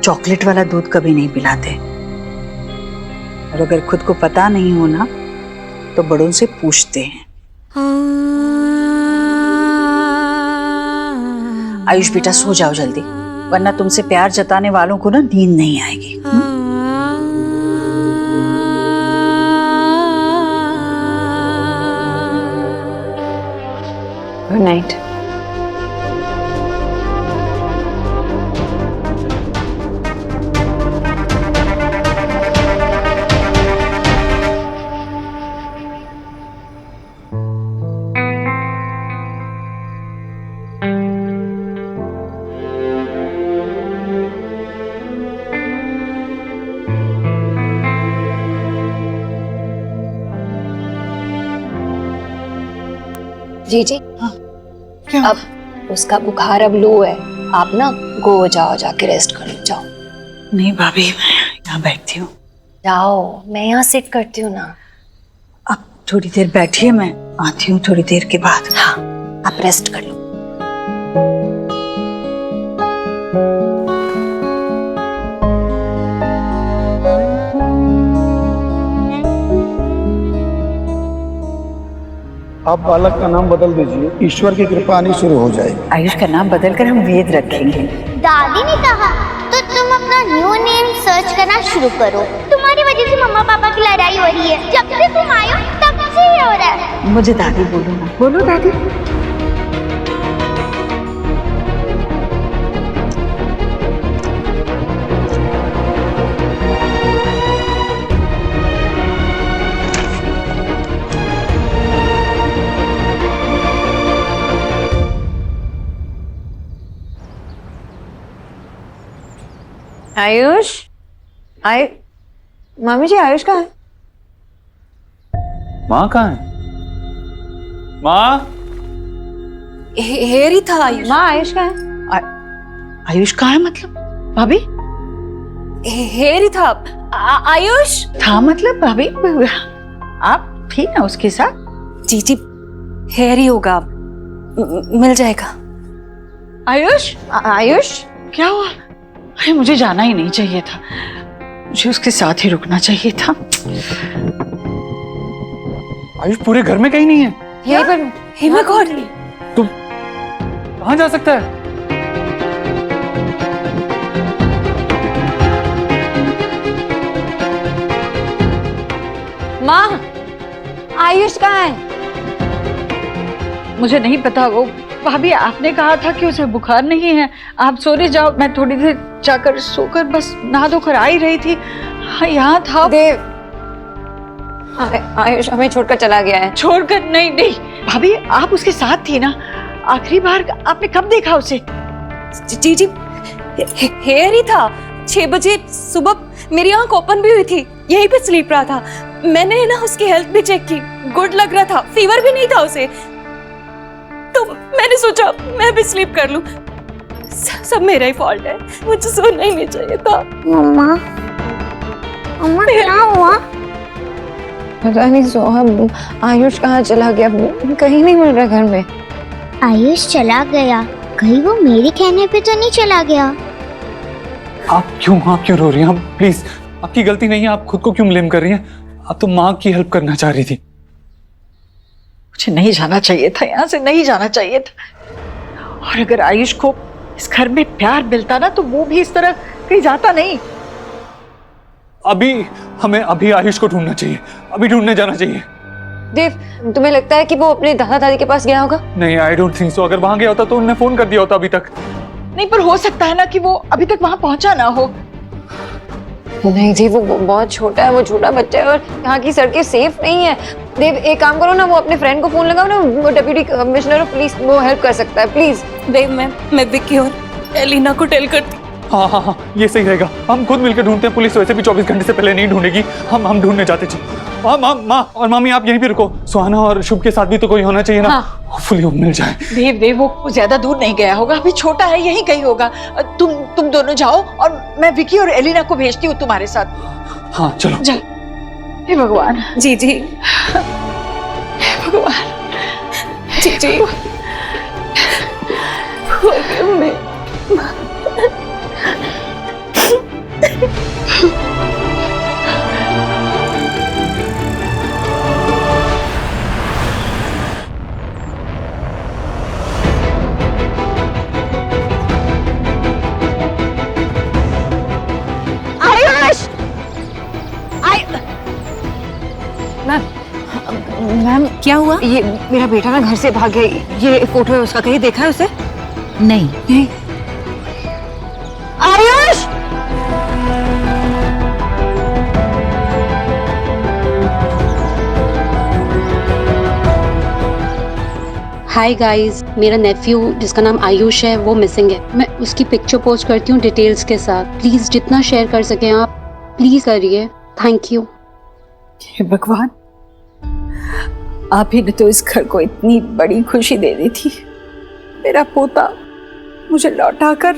चॉकलेट वाला दूध कभी नहीं पिलाते। और अगर खुद को पता नहीं हो ना तो बड़ों से पूछते हैं। आयुष बेटा सो जाओ जल्दी, वरना तुमसे प्यार जताने वालों को ना नींद नहीं आएगी। Good night. जी जी, हाँ, क्या? अब उसका बुखार अब लो है, आप ना गो जाओ, जाके रेस्ट कर लो, जाओ। नहीं भाभी, मैं यहाँ बैठती हूँ। जाओ, मैं यहाँ सिट करती हूँ ना। आप थोड़ी देर बैठिए, मैं आती हूँ थोड़ी देर के बाद। हाँ, आप रेस्ट कर लो। आप बालक का नाम बदल दीजिए, ईश्वर की कृपा आनी शुरू हो जाएगी। आयुष का नाम बदलकर हम वेद रखेंगे। दादी ने कहा तो तुम अपना न्यू नेम सर्च करना शुरू करो। तुम्हारी वजह से मम्मा पापा की लड़ाई हो रही है, जब से तुम आए हो तब से ये हो रहा है। मुझे दादी बोलो ना, बोलो दादी। आयुष, मामी जी आयुष कहाँ है? माँ कहाँ है? माँ? हेरी था आयुष। माँ आयुष कहाँ है? आयुष कहाँ है मतलब? भाभी? हेरी था। आयुष था मतलब भाभी? आप थी ना उसके साथ? जी जी, हेरी होगा, मिल जाएगा। आयुष? आयुष क्या हुआ? अरे मुझे जाना ही नहीं चाहिए था, मुझे उसके साथ ही रुकना चाहिए था। आयुष पूरे घर में कहीं नहीं है। यही पर हिमा गॉड, तुम कहाँ जा सकता है? माँ, आयुष कहाँ है? मुझे नहीं पता। वो भाभी आपने कहा था कि उसे बुखार नहीं है, आप सोने जाओ। मैं थोड़ी देर जाकर सोकर बस नहा धोकर आ ही रही थी। हाँ, यहाँ था। देव, आयुष हमें छोड़कर चला गया है। छोड़कर? नहीं नहीं भाभी, आप उसके साथ थी ना। आखिरी बार आपने कब देखा उसे? जी जी, हेरी था। 6 बजे सुबह मेरी आंख ओपन भी हुई थी, यहीं पे स्लीप रहा था। मैंने ना उसकी हेल्थ भी चेक की, गुड लग रहा था, फीवर भी नहीं था उसे। तो मैंने सोचा मैं भी स्लीप कर लूं। सब मेरा ही फॉल्ट है, मुझे सोना ही नहीं चाहिए था। मम्मा, मम्मा क्या हुआ? पता नहीं सोहम, आयुष कहाँ चला गया? कहीं नहीं मिल रहा घर में। आयुष चला गया, कहीं वो मेरे कहने पे तो नहीं चला गया? आप क्यों रो रही हैं? आप प्लीज, आपकी गलती नहीं है, आप खुद को क्यों ब्लेम कर रही हैं? आप तो माँ की हेल्प करना चाह रही थी। मुझे नहीं जाना चाहिए था, यहाँ से नहीं जाना चाहिए था। और अगर आयुष को इस घर में प्यार मिलता ना तो वो भी इस तरह कहीं जाता नहीं। हमें अभी आयुष को ढूंढना चाहिए, अभी ढूंढने जाना चाहिए। देव, तुम्हें लगता है कि वो अपने दादा दादी के पास गया होगा? नहीं, आई डोंट थिंक सो। अगर वहां गया होता तो उन्होंने फोन कर दिया होता अभी तक। नहीं, पर हो सकता है ना कि वो अभी तक वहां पहुंचा ना हो। नहीं जी, वो बहुत छोटा है, वो छोटा बच्चा है और यहाँ की सड़कें सेफ नहीं है। देव, एक काम करो ना, वो अपने फ्रेंड को फोन लगाओ ना, वो डिप्टी कमिश्नर ऑफ पुलिस, वो हेल्प कर सकता है, प्लीज। देव, मैं विक्की और एलिना को टेल करती। हाँ, ये सही रहेगा। हम खुद मिलकर ढूंढते हैं, पुलिस वैसे भी 24 घंटे से पहले नहीं ढूंढेगी। हम ढूंढने जाते जी। माँ और मामी, आप यहीं पे रुको। सुहाना और शुभ के साथ भी तो कोई होना चाहिए ना। होपफुली वो मिल जाए। देव, वो ज्यादा दूर नहीं गया होगा, अभी छोटा है, यहीं कहीं होगा। तुम दोनों जाओ और मैं विकी और एलिना को भेजती हूँ तुम्हारे साथ। हाँ चलो। चल। हे भगवान। जी जी, हे भगवान। जी जी, मैम क्या हुआ? ये मेरा बेटा ना घर से भाग गया। ये फोटो है उसका, कहीं देखा है उसे? नहीं। आयुष! हाय गाइस, मेरा नेफ्यू जिसका नाम आयुष है वो मिसिंग है। मैं उसकी पिक्चर पोस्ट करती हूँ डिटेल्स के साथ। प्लीज जितना शेयर कर सकें आप प्लीज करिए। Thank you. हे भगवान, आप ही ने तो इस घर को इतनी बड़ी खुशी दे दी थी। मेरा पोता मुझे लौटाकर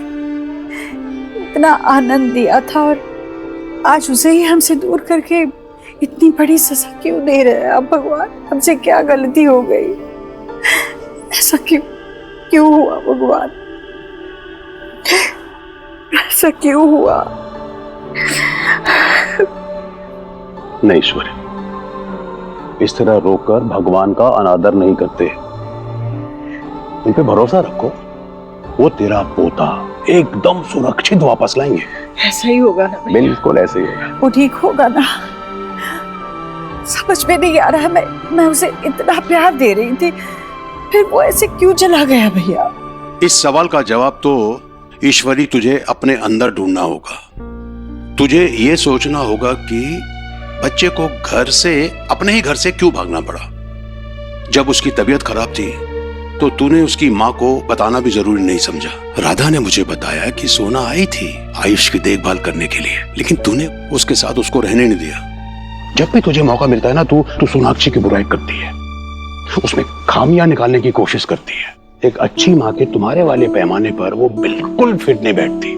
इतना आनंद दिया था और आज उसे ही हमसे दूर करके इतनी बड़ी सजा क्यों दे रहे हैं आप भगवान? हमसे क्या गलती हो गई? ऐसा क्यों हुआ भगवान? ऐसा क्यों हुआ? नहीं ईश्वरी, इस तरह रोककर भगवान का अनादर नहीं करते। उन पे भरोसा रखो, वो तेरा पोता एकदम सुरक्षित वापस लाएंगे। ऐसा ही होगा ना? बिल्कुल ऐसे ही होगा। वो ठीक होगा ना? समझ में नहीं आ रहा। मैं उसे इतना प्यार दे रही थी, फिर वो ऐसे क्यों चला गया भैया? इस सवाल का जवाब तो ईश्वरी तुझे अपने अंदर ढूंढना होगा। तुझे ये सोचना होगा कि बच्चे को घर से, अपने ही घर से क्यों भागना पड़ा। जब उसकी तबीयत खराब थी तो तूने उसकी माँ को बताना भी जरूरी नहीं समझा। राधा ने मुझे बताया कि सोना आई थी आयुष की देखभाल करने के लिए, लेकिन तूने उसके साथ उसको रहने नहीं दिया। जब भी तुझे मौका मिलता है ना, तू सोनाक्षी की बुराई करती है, उसमें खामियां निकालने की कोशिश करती है। एक अच्छी माँ के तुम्हारे वाले पैमाने पर वो बिल्कुल फिट नहीं बैठती।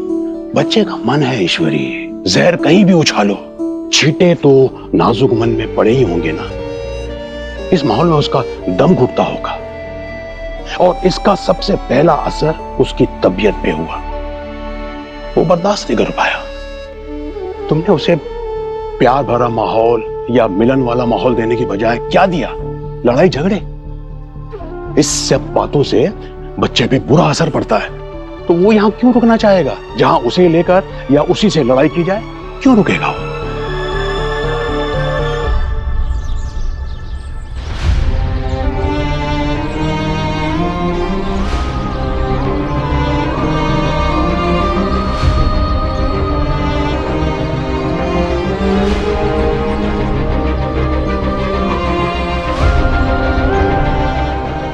बच्चे का मन है ईश्वरी, जहर कहीं भी उछालो, छींटे तो नाजुक मन में पड़े ही होंगे ना। इस माहौल में उसका दम घुटता होगा और इसका सबसे पहला असर उसकी तबीयत पे हुआ। वो बर्दाश्त नहीं कर पाया। तुमने उसे प्यार भरा माहौल या मिलन वाला माहौल देने की बजाय क्या दिया? लड़ाई झगड़े। इस सब बातों से बच्चे पे बुरा असर पड़ता है। तो वो यहां क्यों रुकना चाहेगा? जहां उसे लेकर या उसी से लड़ाई की जाए, क्यों रुकेगा वो?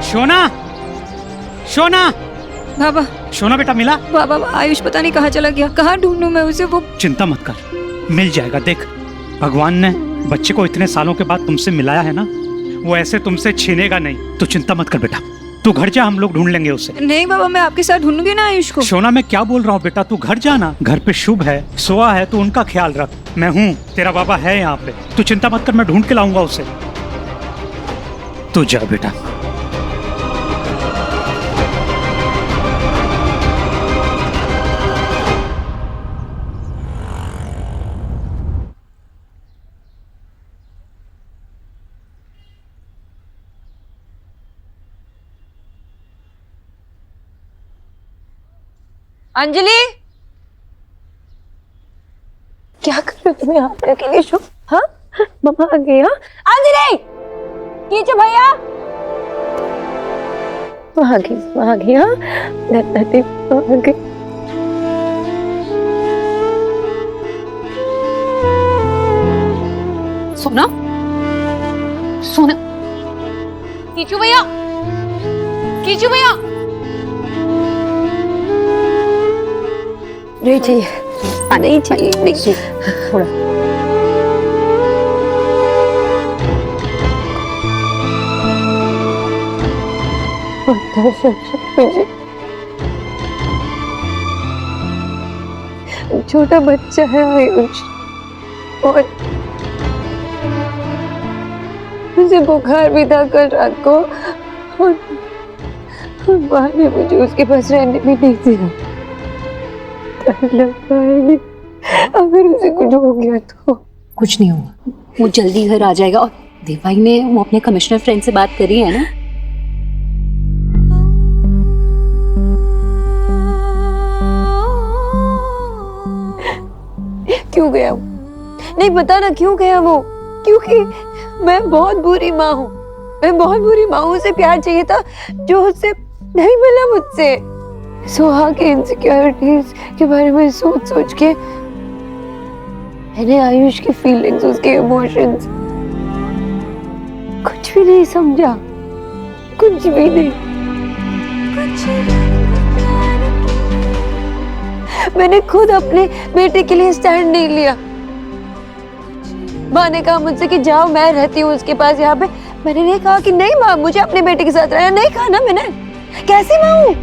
शोना, शोना, बाबा, शोना बेटा मिला? बाबा आयुष पता नहीं कहाँ चला गया। कहाँ ढूंढूं मैं उसे? वो चिंता मत कर, मिल जाएगा। देख, भगवान ने बच्चे को इतने सालों के बाद तुमसे मिलाया है ना, वो ऐसे तुमसे छीनेगा नहीं। तो चिंता मत कर बेटा, तू घर जा, हम लोग ढूंढ लेंगे उसे। नहीं बाबा, मैं आपके साथ ढूंढूंगी ना आयुष को। शोना, मैं क्या बोल रहा हूँ बेटा, तू घर जाना। घर पे शुभ है, सोआ है, तू उनका ख्याल रख। मैं हूँ, तेरा बाबा है यहाँ पे। तू चिंता मत कर, मैं ढूंढ के लाऊंगा उसे। तू जा बेटा। अंजलि, क्या कर रहे हो तुम यहाँ पे अकेले? शो, हाँ मम्मा आ गई। हाँ अंजलि, कीचो भैया, वहाँ आ गई। हाँ दादी आ गई। सोना, सोना, कीचो भैया, कीचो भैया। नहीं चाहिए, नहीं चाहिए, देखिए थोड़ा। छोटा बच्चा है आयुष और मुझे बुखार भी था कल रात को और माँ ने मुझे उसके पास रहने भी नहीं दिया। लगता है अगर उसे कुछ हो गया तो। कुछ नहीं होगा, वो जल्दी घर आ जाएगा। और देवाई ने वो अपने कमिश्नर फ्रेंड से बात करी है ना? क्यों गया वो? नहीं पता ना क्यों गया वो? क्योंकि मैं बहुत बुरी माँ हूँ। मैं बहुत बुरी माँ हूँ। उसे प्यार चाहिए था जो उससे नहीं मिला मुझसे। सुहा के इनसिक्योरिटीज के बारे में सोच सोच के मैंने आयुष की फीलिंग्स, उसके इमोशंस कुछ भी नहीं समझा, कुछ भी नहीं। मैंने खुद अपने बेटे के लिए स्टैंड नहीं लिया। माँ ने कहा मुझसे कि जाओ, मैं रहती हूँ उसके पास यहाँ पे। मैंने नहीं कहा कि नहीं माँ, मुझे अपने बेटे के साथ रहना। नहीं कहा ना मैंने। कैसी माँ हूँ?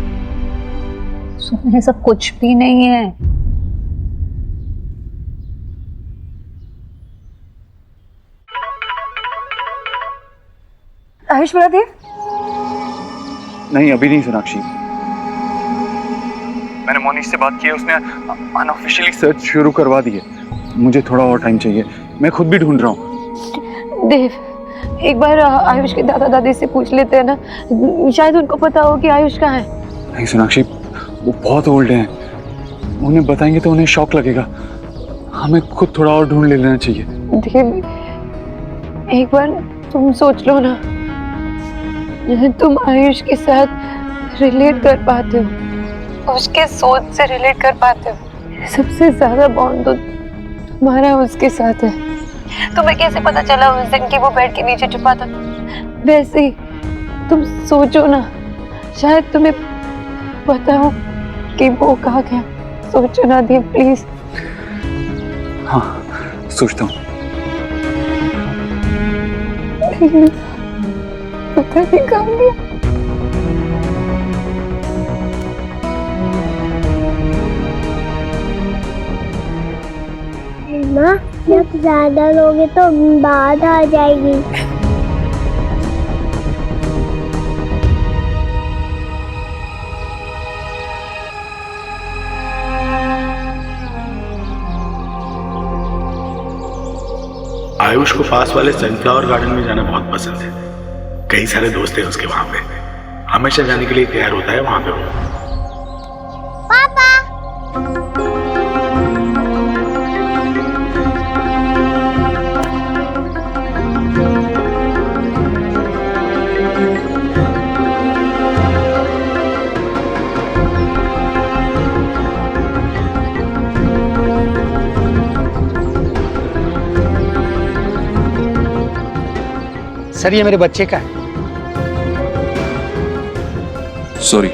सुन, सब कुछ भी नहीं है। आयुष देव? नहीं, अभी नहीं सोनाक्षी। मैंने मोनिश से बात की है, उसने अनऑफिशियली सर्च शुरू करवा दी है। मुझे थोड़ा और टाइम चाहिए, मैं खुद भी ढूंढ रहा हूँ। देव, एक बार आयुष के दादा दादी से पूछ लेते हैं ना, शायद उनको पता हो कि आयुष कहाँ है। नहीं सोनाक्षी, वो बहुत ओल्ड हैं, उन्हें बताएंगे तो उन्हें शॉक लगेगा। हमें खुद थोड़ा और ढूंढ लेना चाहिए। देव, एक बार तुम सोच लो ना, तुम आयुष के साथ रिलेट कर पाते हो, उसके सोच से रिलेट कर पाते हो। सबसे ज्यादा बॉन्ड तो तुम्हारा उसके साथ है। तुम्हें कैसे पता चला उस दिन कि वो बेड के नीचे छुपा था? वैसे ही तुम सोचो ना, शायद तुम्हें पता हो कि वो कहाँ गया। सोचो ना देव, प्लीज। हाँ, सोचता हूँ। पता नहीं कहाँ गया। माँ, जब ज्यादा लोगे तो बात आ जाएगी। आयुष को पास वाले सनफ्लावर गार्डन में जाना बहुत पसंद है। कई सारे दोस्त हैं उसके वहां पे, हमेशा जाने के लिए तैयार होता है वहां पे वो। पापा, सर ये मेरे बच्चे का है। सॉरी।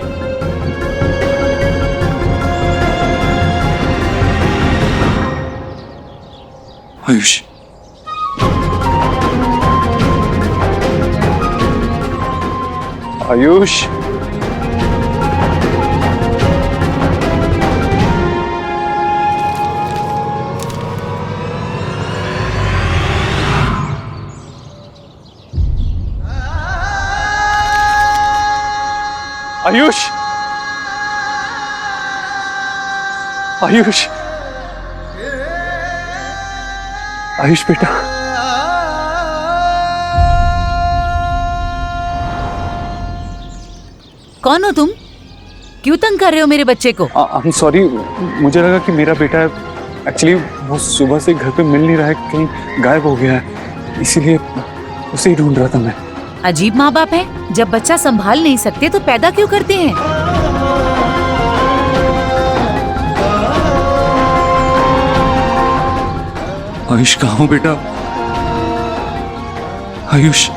आयुष, आयुष, आयुष, आयुष, आयुष बेटा। कौन हो तुम? क्यों तंग कर रहे हो मेरे बच्चे को? सॉरी, मुझे लगा कि मेरा बेटा एक्चुअली वो सुबह से घर पे मिल नहीं रहा है, कहीं गायब हो गया है, इसीलिए उसे ही ढूंढ रहा था मैं। अजीब माँ बाप है, जब बच्चा संभाल नहीं सकते तो पैदा क्यों करते हैं? आयुष कहाँ हो बेटा? आयुष,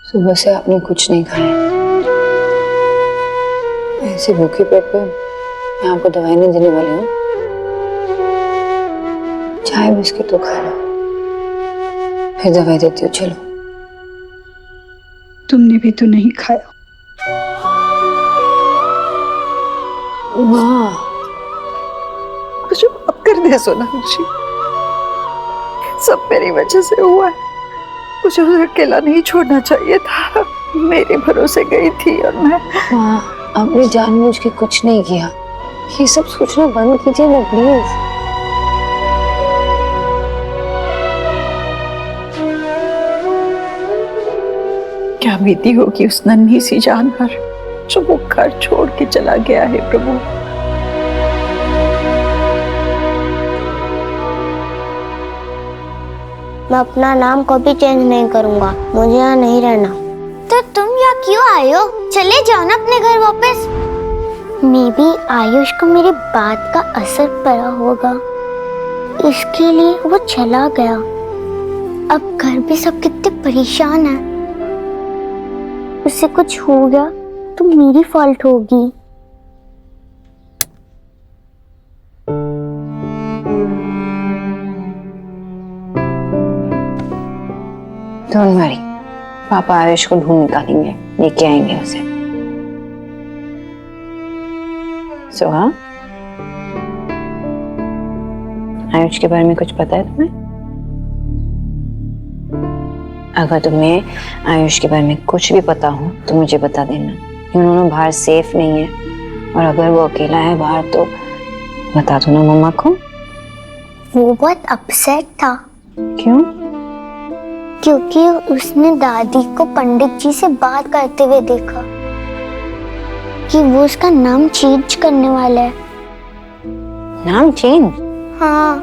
सुबह से आपने कुछ नहीं खाया। ऐसे भूखे पेट पे मैं आपको दवाई नहीं देने वाली हूँ। चाय बिस्किट तो खा लो, फिर दवाई देती हूँ। चलो। तुमने भी तो नहीं खाया। माँ, कुछ अब कर दे सोनाक्षी, सब मेरी वजह से हुआ है। मुझे उसे अकेला नहीं छोड़ना चाहिए था। मेरे भरोसे गई थी और मैं। माँ, आपने जानबूझ के कुछ नहीं किया। ये सब सोचना बंद कीजिए ना प्लीज। क्या बीती होगी उस नन्ही सी जान पर जो वो घर छोड़ के चला गया है प्रभु। मैं अपना नाम कभी चेंज नहीं करूंगा, मुझे यहाँ नहीं रहना। तो तुम यहाँ क्यों आए हो? चले जाओ ना अपने घर वापस। मे बी आयुष को मेरी बात का असर पड़ा होगा, इसके लिए वो चला गया। अब घर पे सब कितने परेशान हैं। उससे कुछ हो गया तो मेरी फॉल्ट होगी। डोंट वरी, पापा आयुष को ढूंढ निकालेंगे, लेके आएंगे उसे। सोहा, आयुष के बारे में कुछ पता है तुम्हें? अगर तुम्हें आयुष के बारे में कुछ भी पता हो तो मुझे बता देना। उन्होंने बाहर सेफ नहीं है, और अगर वो अकेला है बाहर तो बता दो ना मम्मा को। वो बहुत अपसेट था। क्यों? क्योंकि उसने दादी को पंडित जी से बात करते हुए देखा कि वो उसका नाम चेंज करने वाला है। नाम चेंज? हाँ,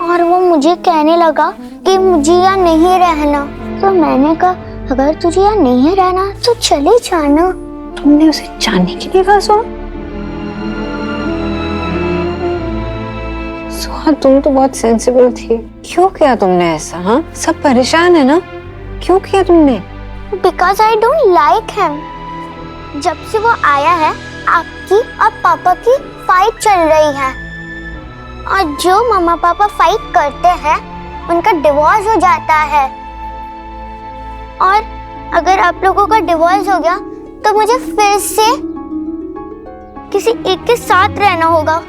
और वो मुझे कहने लगा कि मुझे यहाँ नहीं रहना। तो मैंने कहा अगर तुझे यहाँ नहीं रहना तो चले जाना। तुमने उसे जाने के लिए कहा? सोहा, तुम तो बहुत सेंसिबल थी, क्यों किया तुमने ऐसा? हाँ, सब परेशान है ना, क्यों किया तुमने? Because I don't like him. जब से वो आया है आपकी और पापा की फाइट चल रही है, और जो मम्मा पापा फाइट करते हैं उनका डिवोर्स हो जाता है। और अगर आप लोगों का डिवोर्स हो गया तो मुझे फिर से किसी एक के साथ रहना होगा,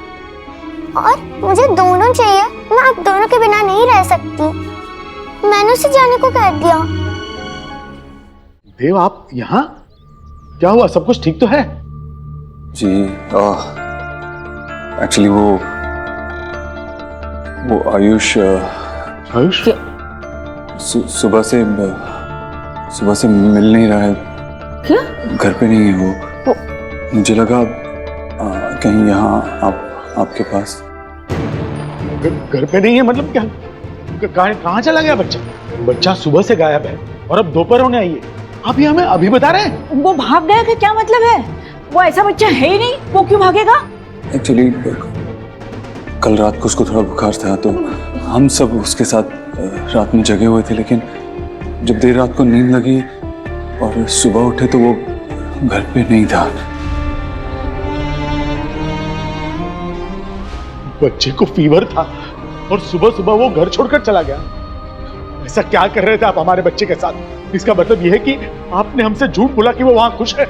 और मुझे दोनों चाहिए। मैं आप दोनों के बिना नहीं रह सकती। मैंने उसे जाने को कह दिया। देव, आप यहाँ? क्या हुआ? सब कुछ ठीक तो है? जी एक्चुअली वो आयुष सुबह से मिल नहीं रहा है। क्या? घर पे नहीं है वो। मुझे लगा कहीं यहाँ आपके पास। घर पे नहीं है मतलब क्या? कहाँ चला गया बच्चा? बच्चा सुबह से गायब है और अब दोपहर होने आई है। आप ये हमें अभी बता रहे हैं? वो भाग गया का क्या मतलब है? वो ऐसा बच्चा है ही नहीं, वो क्यों भागेगा? एक्चुअली कल रात को उसको थोड़ा बुखार था, तो हम सब उसके साथ रात में जगे हुए थे, लेकिन जब देर रात को नींद लगी और सुबह उठे तो वो घर पे नहीं था। बच्चे को फीवर था और सुबह सुबह वो घर छोड़कर चला गया। ऐसा क्या कर रहे थे आप हमारे बच्चे के साथ? इसका मतलब यह है कि आपने हमसे झूठ बोला कि वो वहां खुश है।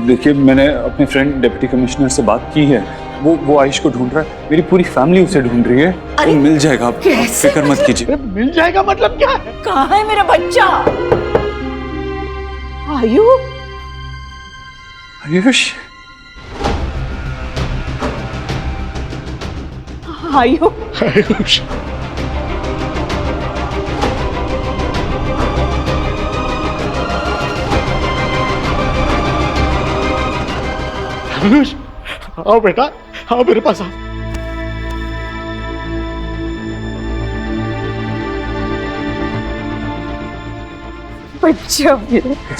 देखिए, मैंने अपने फ्रेंड डिप्टी कमिश्नर से बात की है। वो आयुष को ढूंढ रहा है। मेरी पूरी फैमिली उसे ढूंढ रही है। वो मिल जाएगा, आप फिक्र मत कीजिए। मिल जाएगा मतलब क्या है? कहाँ है मेरा बच्चा? आयुष? आयुष, आयुष, आओ बेटा, आओ मेरे पास आओ। बच्चा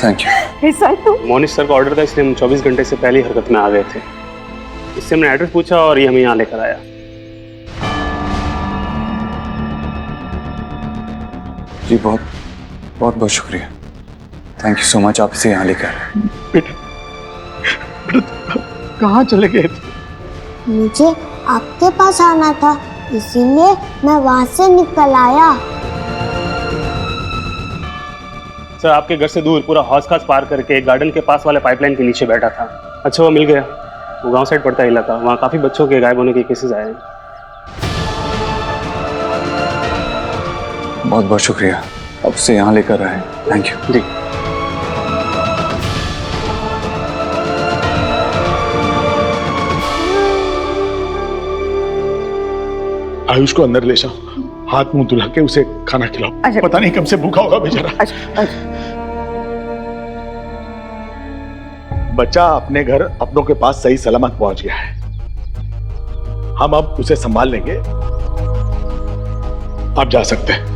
थैंक यू। ऐसा तो मोनिश सर का ऑर्डर था, इसलिए हम 24 घंटे से पहले ही हरकत में आ गए थे। इससे हमने एड्रेस पूछा और ये हमें यहाँ लेकर आया। जी बहुत बहुत बहुत शुक्रिया। थैंक यू सो मच, आप इसे यहाँ लेकर आए। बेटा कहाँ चले गए थे? मुझे आपके पास आना था, इसीलिए मैं वहां से निकल आया। सर आपके घर से दूर पूरा हौस खास पार करके गार्डन के पास वाले पाइपलाइन के नीचे बैठा था। अच्छा वो मिल गया। वो गांव साइड पड़ता है इलाका, वहाँ काफी बच्चों के गायब होने के केसेस आए हैं। बहुत बहुत शुक्रिया, अब से यहाँ लेकर आए। Thank you. जी आयुष को अंदर ले जाओ, हाथ मुंह धुला के उसे खाना खिलाओ। पता नहीं कब से भूखा होगा बेचारा। बच्चा अपने घर अपनों के पास सही सलामत पहुंच गया है। हम अब उसे संभाल लेंगे। आप जा सकते हैं।